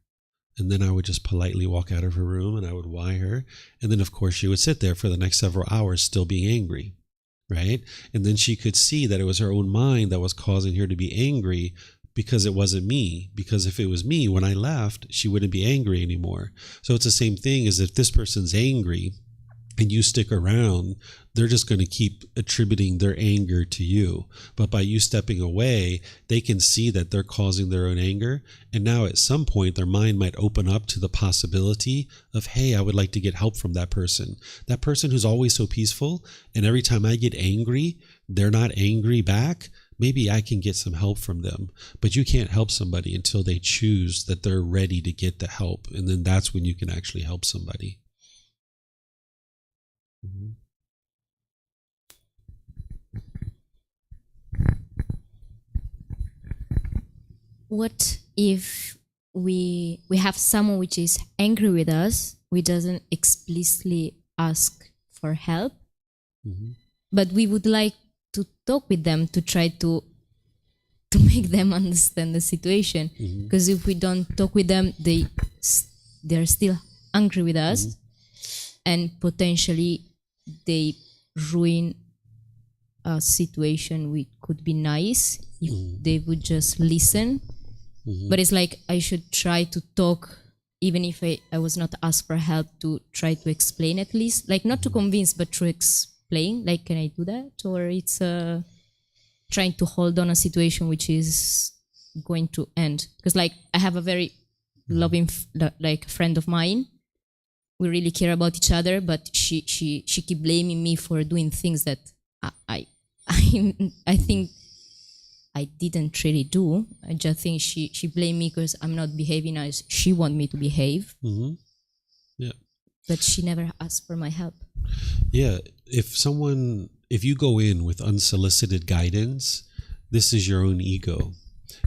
And then I would just politely walk out of her room and I would why her. And then, of course, she would sit there for the next several hours still being angry, right? And then she could see that it was her own mind that was causing her to be angry, because it wasn't me. Because if it was me, when I left, she wouldn't be angry anymore. So it's the same thing as if this person's angry and you stick around, they're just going to keep attributing their anger to you. But by you stepping away, they can see that they're causing their own anger. And now at some point, their mind might open up to the possibility of, hey, I would like to get help from that person. That person who's always so peaceful, and every time I get angry, they're not angry back. Maybe I can get some help from them. But you can't help somebody until they choose that they're ready to get the help. And then that's when you can actually help somebody. Mm-hmm. What if we have someone which is angry with us, we doesn't explicitly ask for help, but we would like to talk with them to try to make them understand the situation? Because if we don't talk with them, they're still angry with us, and potentially they ruin a situation which could be nice if they would just listen. But it's like I should try to talk, even if I was not asked for help, to try to explain at least, like not to convince, but to explain. Like, can I do that? Or it's trying to hold on a situation which is going to end. Because like I have a very loving like friend of mine. We really care about each other, but she keep blaming me for doing things that I think I didn't really do. I just think she blamed me because I'm not behaving as she want me to behave. Yeah. But she never asked for my help. Yeah. If you go in with unsolicited guidance, this is your own ego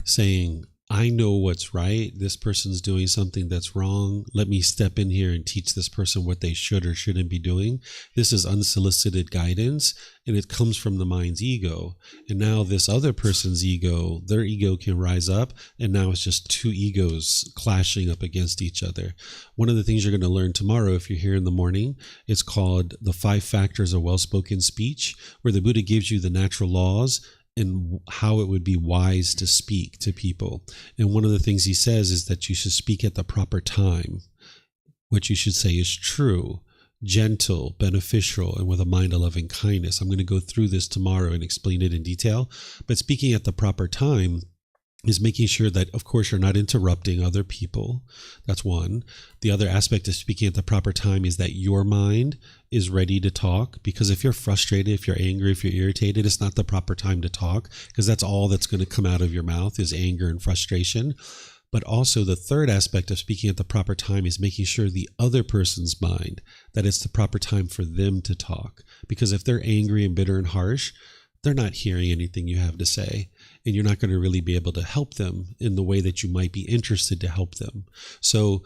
saying, I know what's right. This person's doing something that's wrong. Let me step in here and teach this person what they should or shouldn't be doing. This is unsolicited guidance, and it comes from the mind's ego. And now this other person's ego, their ego can rise up, and now it's just two egos clashing up against each other. One of the things you're going to learn tomorrow, if you're here in the morning, it's called the 5 factors of well-spoken speech, where the Buddha gives you the natural laws and how it would be wise to speak to people. And one of the things he says is that you should speak at the proper time. What you should say is true, gentle, beneficial, and with a mind of loving kindness. I'm going to go through this tomorrow and explain it in detail. But speaking at the proper time is making sure that, of course, you're not interrupting other people. That's one. The other aspect of speaking at the proper time is that your mind is ready to talk, because if you're frustrated, if you're angry, if you're irritated, it's not the proper time to talk, because that's all that's going to come out of your mouth is anger and frustration. But also the third aspect of speaking at the proper time is making sure the other person's mind, that it's the proper time for them to talk. Because if they're angry and bitter and harsh, they're not hearing anything you have to say, and you're not going to really be able to help them in the way that you might be interested to help them. So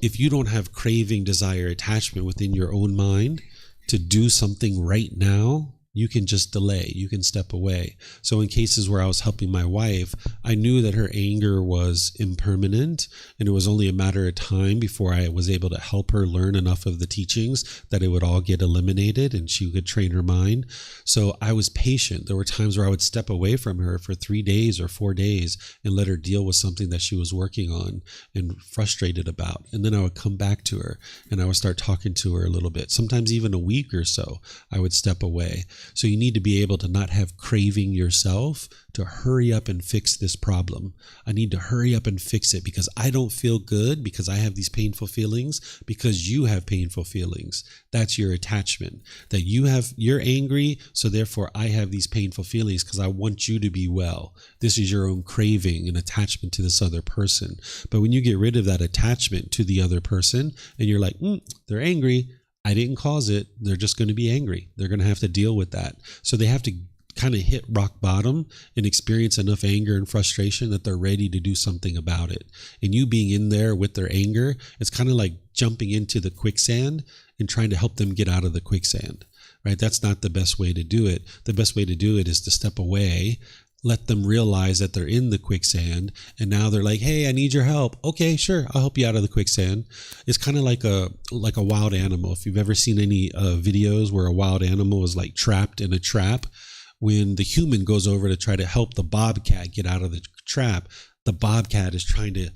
if you don't have craving, desire, attachment within your own mind to do something right now, you can just delay, you can step away. So in cases where I was helping my wife, I knew that her anger was impermanent, and it was only a matter of time before I was able to help her learn enough of the teachings that it would all get eliminated and she could train her mind. So I was patient. There were times where I would step away from her for 3 days or 4 days and let her deal with something that she was working on and frustrated about. And then I would come back to her and I would start talking to her a little bit. Sometimes even a week or so, I would step away. So you need to be able to not have craving yourself to hurry up and fix this problem. I need to hurry up and fix it because I don't feel good, because I have these painful feelings, because you have painful feelings. That's your attachment. That you're angry, so therefore I have these painful feelings because I want you to be well. This is your own craving and attachment to this other person. But when you get rid of that attachment to the other person and you're like, they're angry, I didn't cause it. They're just going to be angry. They're going to have to deal with that. So they have to kind of hit rock bottom and experience enough anger and frustration that they're ready to do something about it. And you being in there with their anger, it's kind of like jumping into the quicksand and trying to help them get out of the quicksand, right? That's not the best way to do it. The best way to do it is to step away, let them realize that they're in the quicksand, and now they're like, hey, I need your help. Okay, sure, I'll help you out of the quicksand. It's kind of like a wild animal. If you've ever seen any videos where a wild animal is like trapped in a trap, when the human goes over to try to help the bobcat get out of the trap, the bobcat is trying to,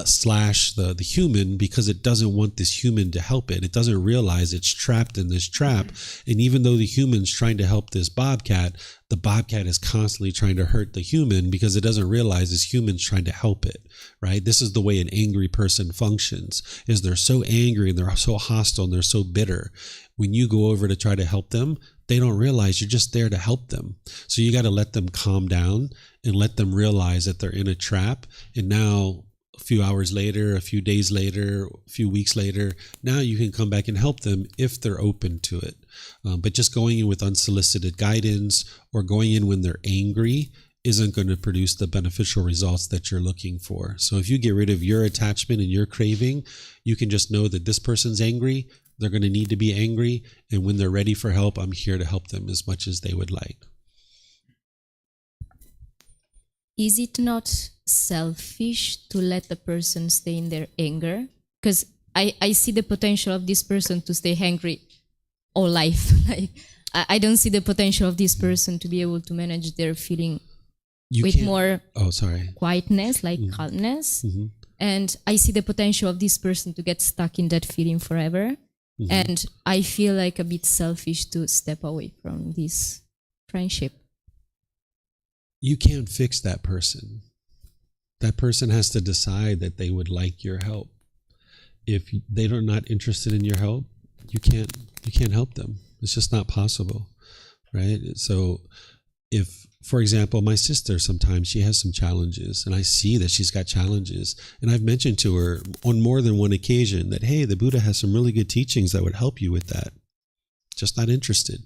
slash the human because it doesn't want this human to help it. It doesn't realize it's trapped in this trap. And even though the human's trying to help this bobcat, the bobcat is constantly trying to hurt the human because it doesn't realize this human's trying to help it, right? This is the way an angry person functions, is they're so angry and they're so hostile and they're so bitter. When you go over to try to help them, they don't realize you're just there to help them. So you got to let them calm down and let them realize that they're in a trap. And now a few hours later, a few days later, a few weeks later, now you can come back and help them if they're open to it. But just going in with unsolicited guidance or going in when they're angry isn't going to produce the beneficial results that you're looking for. So if you get rid of your attachment and your craving, you can just know that this person's angry. They're going to need to be angry. And when they're ready for help, I'm here to help them as much as they would like. Is it not selfish to let the person stay in their anger? Because I see the potential of this person to stay angry all life. Like I don't see the potential of this person to be able to manage their feeling with more quietness, like calmness. Mm-hmm. And I see the potential of this person to get stuck in that feeling forever. Mm-hmm. And I feel like a bit selfish to step away from this friendship. You can't fix that person. That person has to decide that they would like your help. If they're not interested in your help, you can't help them. It's just not possible, right? So if, for example, my sister, sometimes she has some challenges and I see that she's got challenges, and I've mentioned to her on more than one occasion that, hey, the Buddha has some really good teachings that would help you with that. Just not interested.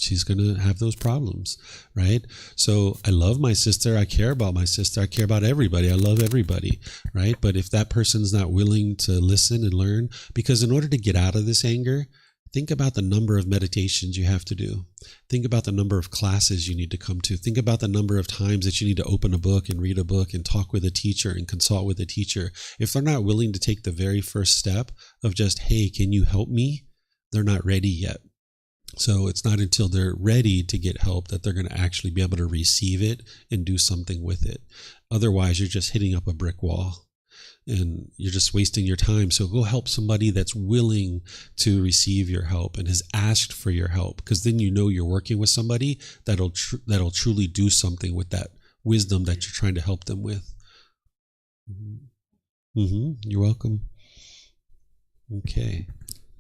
she's going to have those problems, right? So I love my sister. I care about my sister. I care about everybody. I love everybody, right? But if that person's not willing to listen and learn, because in order to get out of this anger, think about the number of meditations you have to do. Think about the number of classes you need to come to. Think about the number of times that you need to open a book and read a book and talk with a teacher and consult with a teacher. If they're not willing to take the very first step of just, hey, can you help me? They're not ready yet. So it's not until they're ready to get help that they're going to actually be able to receive it and do something with it. Otherwise, you're just hitting up a brick wall. And you're just wasting your time. So go help somebody that's willing to receive your help and has asked for your help, because then you know you're working with somebody that'll truly do something with that wisdom that you're trying to help them with. You're welcome. Okay.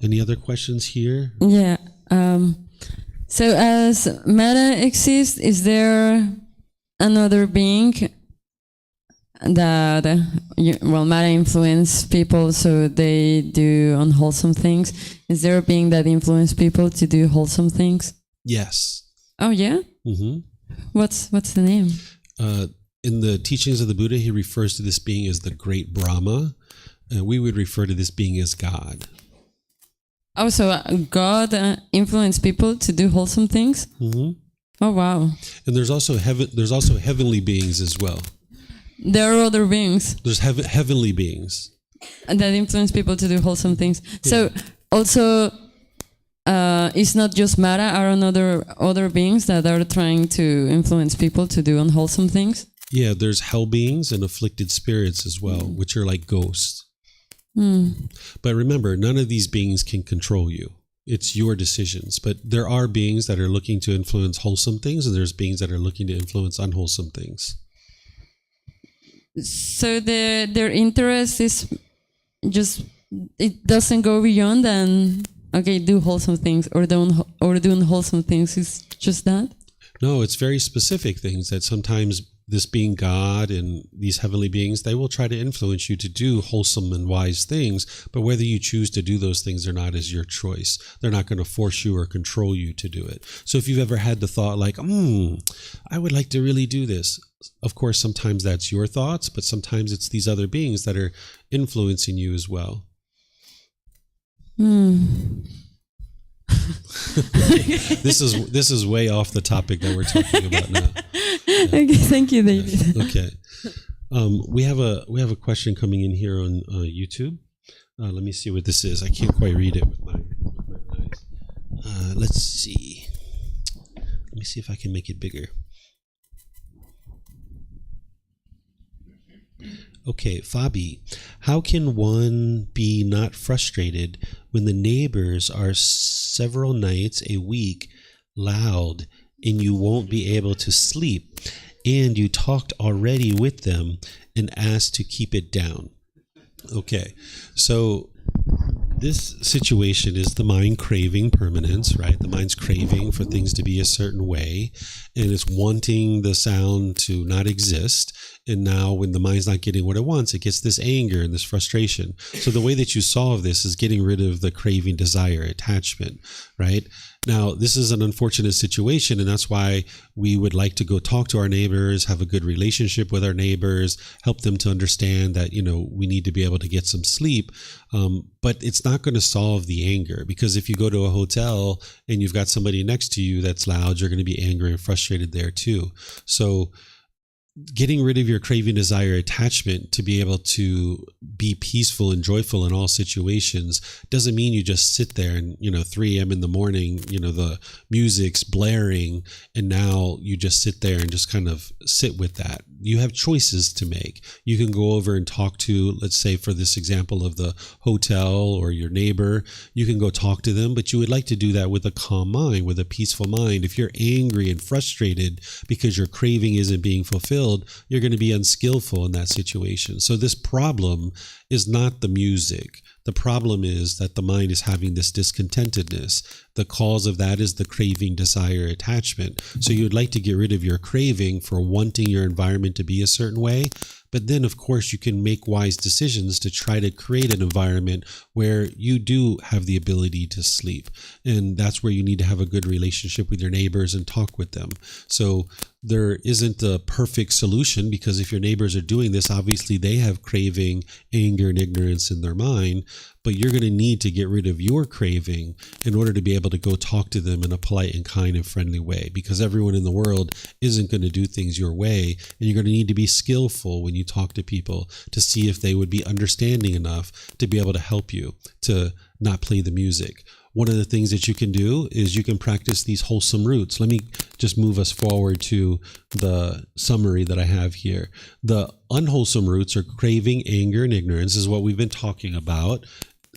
Any other questions here? Yeah. So as matter exists, is there another being that matter influence people so they do unwholesome things? Is there a being that influence people to do wholesome things? Yes. Oh yeah. What's the name? In the teachings of the Buddha, he refers to this being as the great Brahma, and we would refer to this being as God. Oh, so God influenced people to do wholesome things. Oh wow. And there's also heavenly beings as well. There are other beings. There's heavenly beings that influence people to do wholesome things. Yeah. So also, it's not just Mara. Are other beings that are trying to influence people to do unwholesome things? Yeah, there's hell beings and afflicted spirits as well, which are like ghosts. But remember, none of these beings can control you. It's your decisions. But there are beings that are looking to influence wholesome things, and there's beings that are looking to influence unwholesome things. So their interest is just, it doesn't go beyond and do wholesome things or do unwholesome things. It's just that? No, it's very specific things that sometimes this being God and these heavenly beings, they will try to influence you to do wholesome and wise things, but whether you choose to do those things or not is your choice. They're not going to force you or control you to do it. So if you've ever had the thought like, I would like to really do this, of course, sometimes that's your thoughts, but sometimes it's these other beings that are influencing you as well. This is way off the topic that we're talking about now. Okay, thank you, David. Okay, we have a question coming in here on YouTube. Let me see what this is. I can't quite read it with my eyes. Let's see. Let me see if I can make it bigger. Okay, Fabi, how can one be not frustrated when the neighbors are several nights a week loud and you won't be able to sleep, and you talked already with them and asked to keep it down? Okay, so this situation is the mind craving permanence, right? The mind's craving for things to be a certain way, and it's wanting the sound to not exist. And now when the mind's not getting what it wants, it gets this anger and this frustration. So the way that you solve this is getting rid of the craving, desire, attachment, right? Now, this is an unfortunate situation, and that's why we would like to go talk to our neighbors, have a good relationship with our neighbors, help them to understand that, we need to be able to get some sleep. But it's not going to solve the anger, because if you go to a hotel and you've got somebody next to you that's loud, you're going to be angry and frustrated there too. So getting rid of your craving, desire, attachment to be able to be peaceful and joyful in all situations doesn't mean you just sit there and, 3 a.m. in the morning, the music's blaring, and now you just sit there and just kind of sit with that. You have choices to make. You can go over and talk to, let's say for this example of the hotel or your neighbor, you can go talk to them, but you would like to do that with a calm mind, with a peaceful mind. If you're angry and frustrated because your craving isn't being fulfilled, you're going to be unskillful in that situation. So this problem is not the music. The problem is that the mind is having this discontentedness. The cause of that is the craving, desire, attachment. So you would like to get rid of your craving for wanting your environment to be a certain way. But then, of course, you can make wise decisions to try to create an environment where you do have the ability to sleep. And that's where you need to have a good relationship with your neighbors and talk with them. So there isn't a perfect solution, because if your neighbors are doing this, obviously they have craving, anger, and ignorance in their mind. But you're going to need to get rid of your craving in order to be able to go talk to them in a polite and kind and friendly way, because everyone in the world isn't going to do things your way. And you're going to need to be skillful when you talk to people to see if they would be understanding enough to be able to help you to not play the music. One of the things that you can do is you can practice these wholesome roots. Let me just move us forward to the summary that I have here. The unwholesome roots are craving, anger, and ignorance, is what we've been talking about.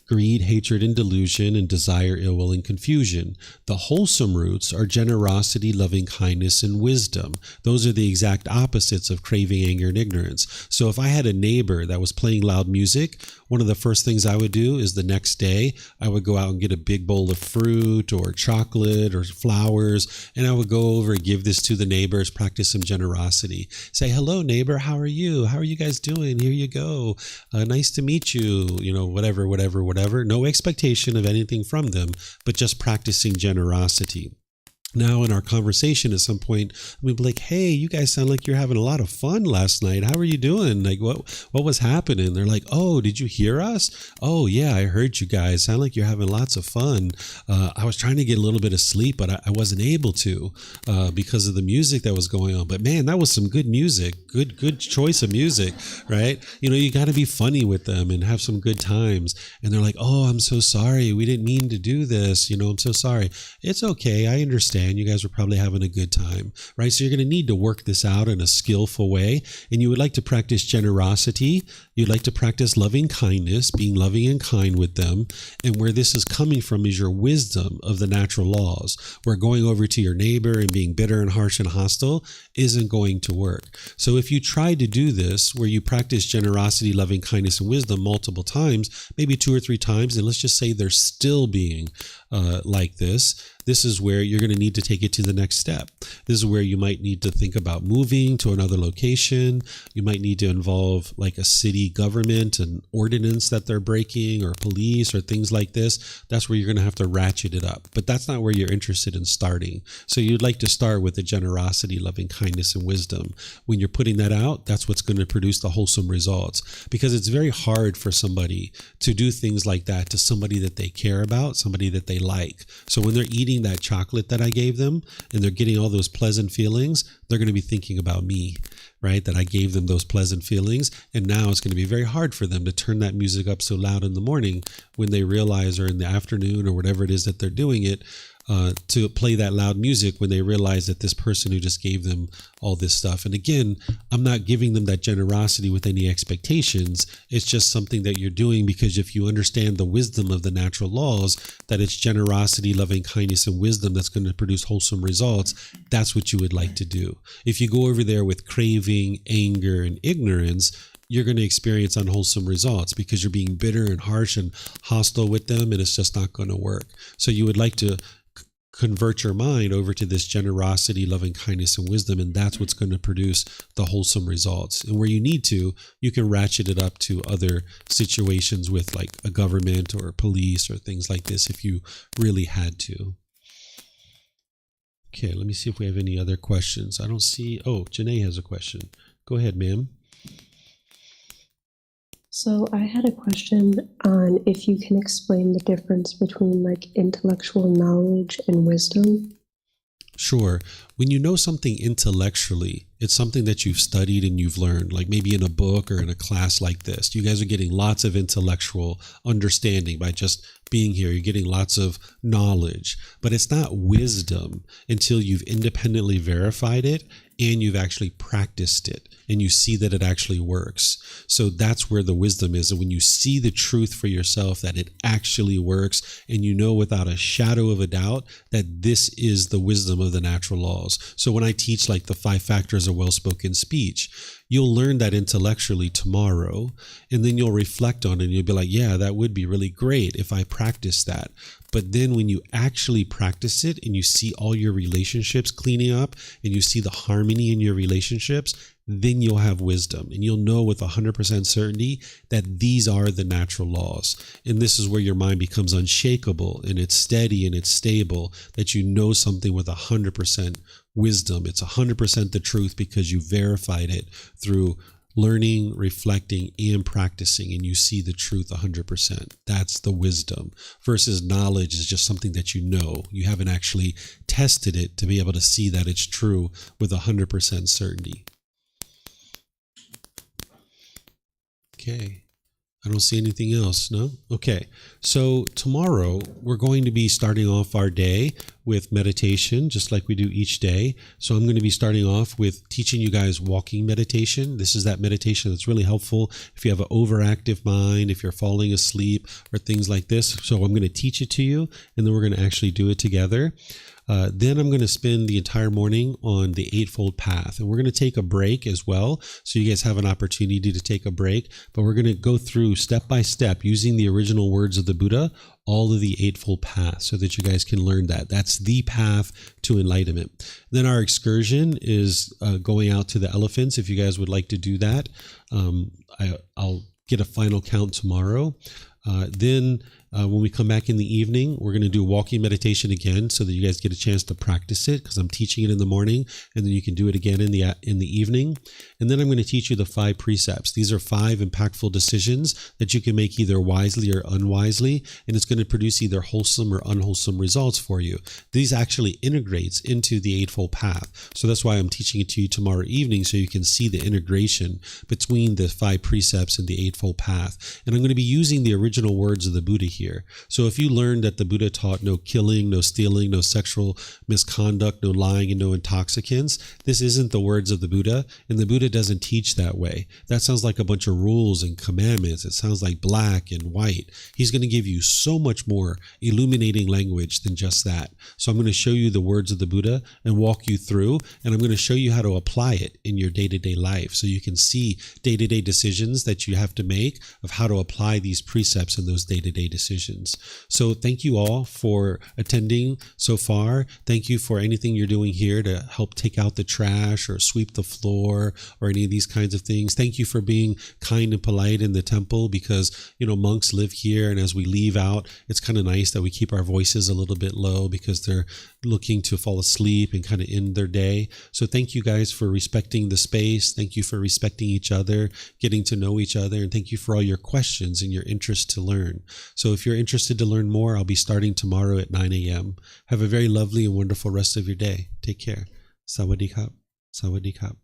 Greed, hatred, and delusion, and desire, ill will, and confusion. The wholesome roots are generosity, loving kindness, and wisdom. Those are the exact opposites of craving, anger, and ignorance. So if I had a neighbor that was playing loud music, one of the first things I would do is the next day, I would go out and get a big bowl of fruit or chocolate or flowers, and I would go over and give this to the neighbors, practice some generosity. Say, hello, neighbor, how are you? How are you guys doing? Here you go. Nice to meet you. Whatever. No expectation of anything from them, but just practicing generosity. Now in our conversation at some point, we'd be like, hey, you guys sound like you're having a lot of fun last night. How are you doing? Like, what was happening? They're like, oh, did you hear us? Oh, yeah, I heard you guys. Sound like you're having lots of fun. I was trying to get a little bit of sleep, but I wasn't able to because of the music that was going on. But man, that was some good music. Good choice of music, right? You got to be funny with them and have some good times. And they're like, oh, I'm so sorry. We didn't mean to do this. I'm so sorry. It's okay. I understand. You guys were probably having a good time, right? So you're going to need to work this out in a skillful way. And you would like to practice generosity. You'd like to practice loving kindness, being loving and kind with them. And where this is coming from is your wisdom of the natural laws, where going over to your neighbor and being bitter and harsh and hostile isn't going to work. So if you try to do this, where you practice generosity, loving kindness, and wisdom multiple times, maybe 2 or 3 times, and let's just say they're still being like this is where you're going to need to take it to the next step. This is where you might need to think about moving to another location. You might need to involve like a city government and ordinance that they're breaking, or police, or things like this. That's where you're going to have to ratchet it up. But that's not where you're interested in starting. So you'd like to start with the generosity, loving kindness, and wisdom. When you're putting that out, that's what's going to produce the wholesome results. Because it's very hard for somebody to do things like that to somebody that they care about, somebody that they like. So when they're eating that chocolate that I gave them and they're getting all those pleasant feelings, they're going to be thinking about me, right? That I gave them those pleasant feelings. And now it's going to be very hard for them to turn that music up so loud in the morning when they realize, or in the afternoon, or whatever it is that they're doing it, to play that loud music when they realize that this person who just gave them all this stuff. And again, I'm not giving them that generosity with any expectations. It's just something that you're doing because if you understand the wisdom of the natural laws, that it's generosity, loving kindness, and wisdom that's going to produce wholesome results, that's what you would like to do. If you go over there with craving, anger, and ignorance, you're going to experience unwholesome results because you're being bitter and harsh and hostile with them, and it's just not going to work. So you would like to convert your mind over to this generosity, loving kindness, and wisdom, and that's what's going to produce the wholesome results. And where you need to, you can ratchet it up to other situations with like a government or police or things like this if you really had to. Okay, let me see if we have any other questions. I don't see. Oh, Janae has a question. Go ahead, ma'am. So I had a question on if you can explain the difference between like intellectual knowledge and wisdom. Sure. When you know something intellectually, it's something that you've studied and you've learned, like maybe in a book or in a class like this. You guys are getting lots of intellectual understanding by just being here. You're getting lots of knowledge, but it's not wisdom until you've independently verified it and you've actually practiced it and you see that it actually works. So that's where the wisdom is. And when you see the truth for yourself, that it actually works, and you know without a shadow of a doubt that this is the wisdom of the natural laws. So when I teach like the 5 factors of well-spoken speech, you'll learn that intellectually tomorrow, and then you'll reflect on it and you'll be like, yeah, that would be really great if I practice that. But then when you actually practice it and you see all your relationships cleaning up and you see the harmony in your relationships, then you'll have wisdom and you'll know with 100% certainty that these are the natural laws. And this is where your mind becomes unshakable and it's steady and it's stable, that you know something with 100% wisdom. It's 100% the truth because you verified it through learning, reflecting, and practicing, and you see the truth 100%. That's the wisdom. Versus knowledge is just something that you know. You haven't actually tested it to be able to see that it's true with 100% certainty. Okay. I don't see anything else, no? Okay, so tomorrow we're going to be starting off our day with meditation, just like we do each day. So I'm going to be starting off with teaching you guys walking meditation. This is that meditation that's really helpful if you have an overactive mind, if you're falling asleep, or things like this. So I'm going to teach it to you, and then we're going to actually do it together. Then I'm going to spend the entire morning on the Eightfold Path, and we're going to take a break as well, so you guys have an opportunity to take a break, but we're going to go through step by step using the original words of the Buddha, all of the Eightfold Path, so that you guys can learn that. That's the path to enlightenment. Then our excursion is going out to the elephants. If you guys would like to do that, I'll get a final count tomorrow. Then when we come back in the evening, we're going to do walking meditation again so that you guys get a chance to practice it, because I'm teaching it in the morning, and then you can do it again in the evening. And then I'm going to teach you the 5 precepts. These are 5 impactful decisions that you can make either wisely or unwisely, and it's going to produce either wholesome or unwholesome results for you. These actually integrates into the Eightfold Path. So that's why I'm teaching it to you tomorrow evening, so you can see the integration between the 5 precepts and the Eightfold Path. And I'm going to be using the original words of the Buddha here. So if you learned that the Buddha taught no killing, no stealing, no sexual misconduct, no lying, and no intoxicants, this isn't the words of the Buddha, and the Buddha doesn't teach that way. That sounds like a bunch of rules and commandments. It sounds like black and white. He's going to give you so much more illuminating language than just that. So I'm going to show you the words of the Buddha and walk you through, and I'm going to show you how to apply it in your day-to-day life, so you can see day-to-day decisions that you have to make of how to apply these precepts in those day-to-day decisions. So thank you all for attending so far. Thank you for anything you're doing here to help take out the trash or sweep the floor or any of these kinds of things. Thank you for being kind and polite in the temple, because, you know, monks live here, and as we leave out, it's kind of nice that we keep our voices a little bit low because they're looking to fall asleep and kind of end their day. So thank you guys for respecting the space. Thank you for respecting each other, getting to know each other, and thank you for all your questions and your interest to learn. So if you're interested to learn more, I'll be starting tomorrow at 9 a.m. Have a very lovely and wonderful rest of your day. Take care. Sawadee Kap. Sawadee Kap.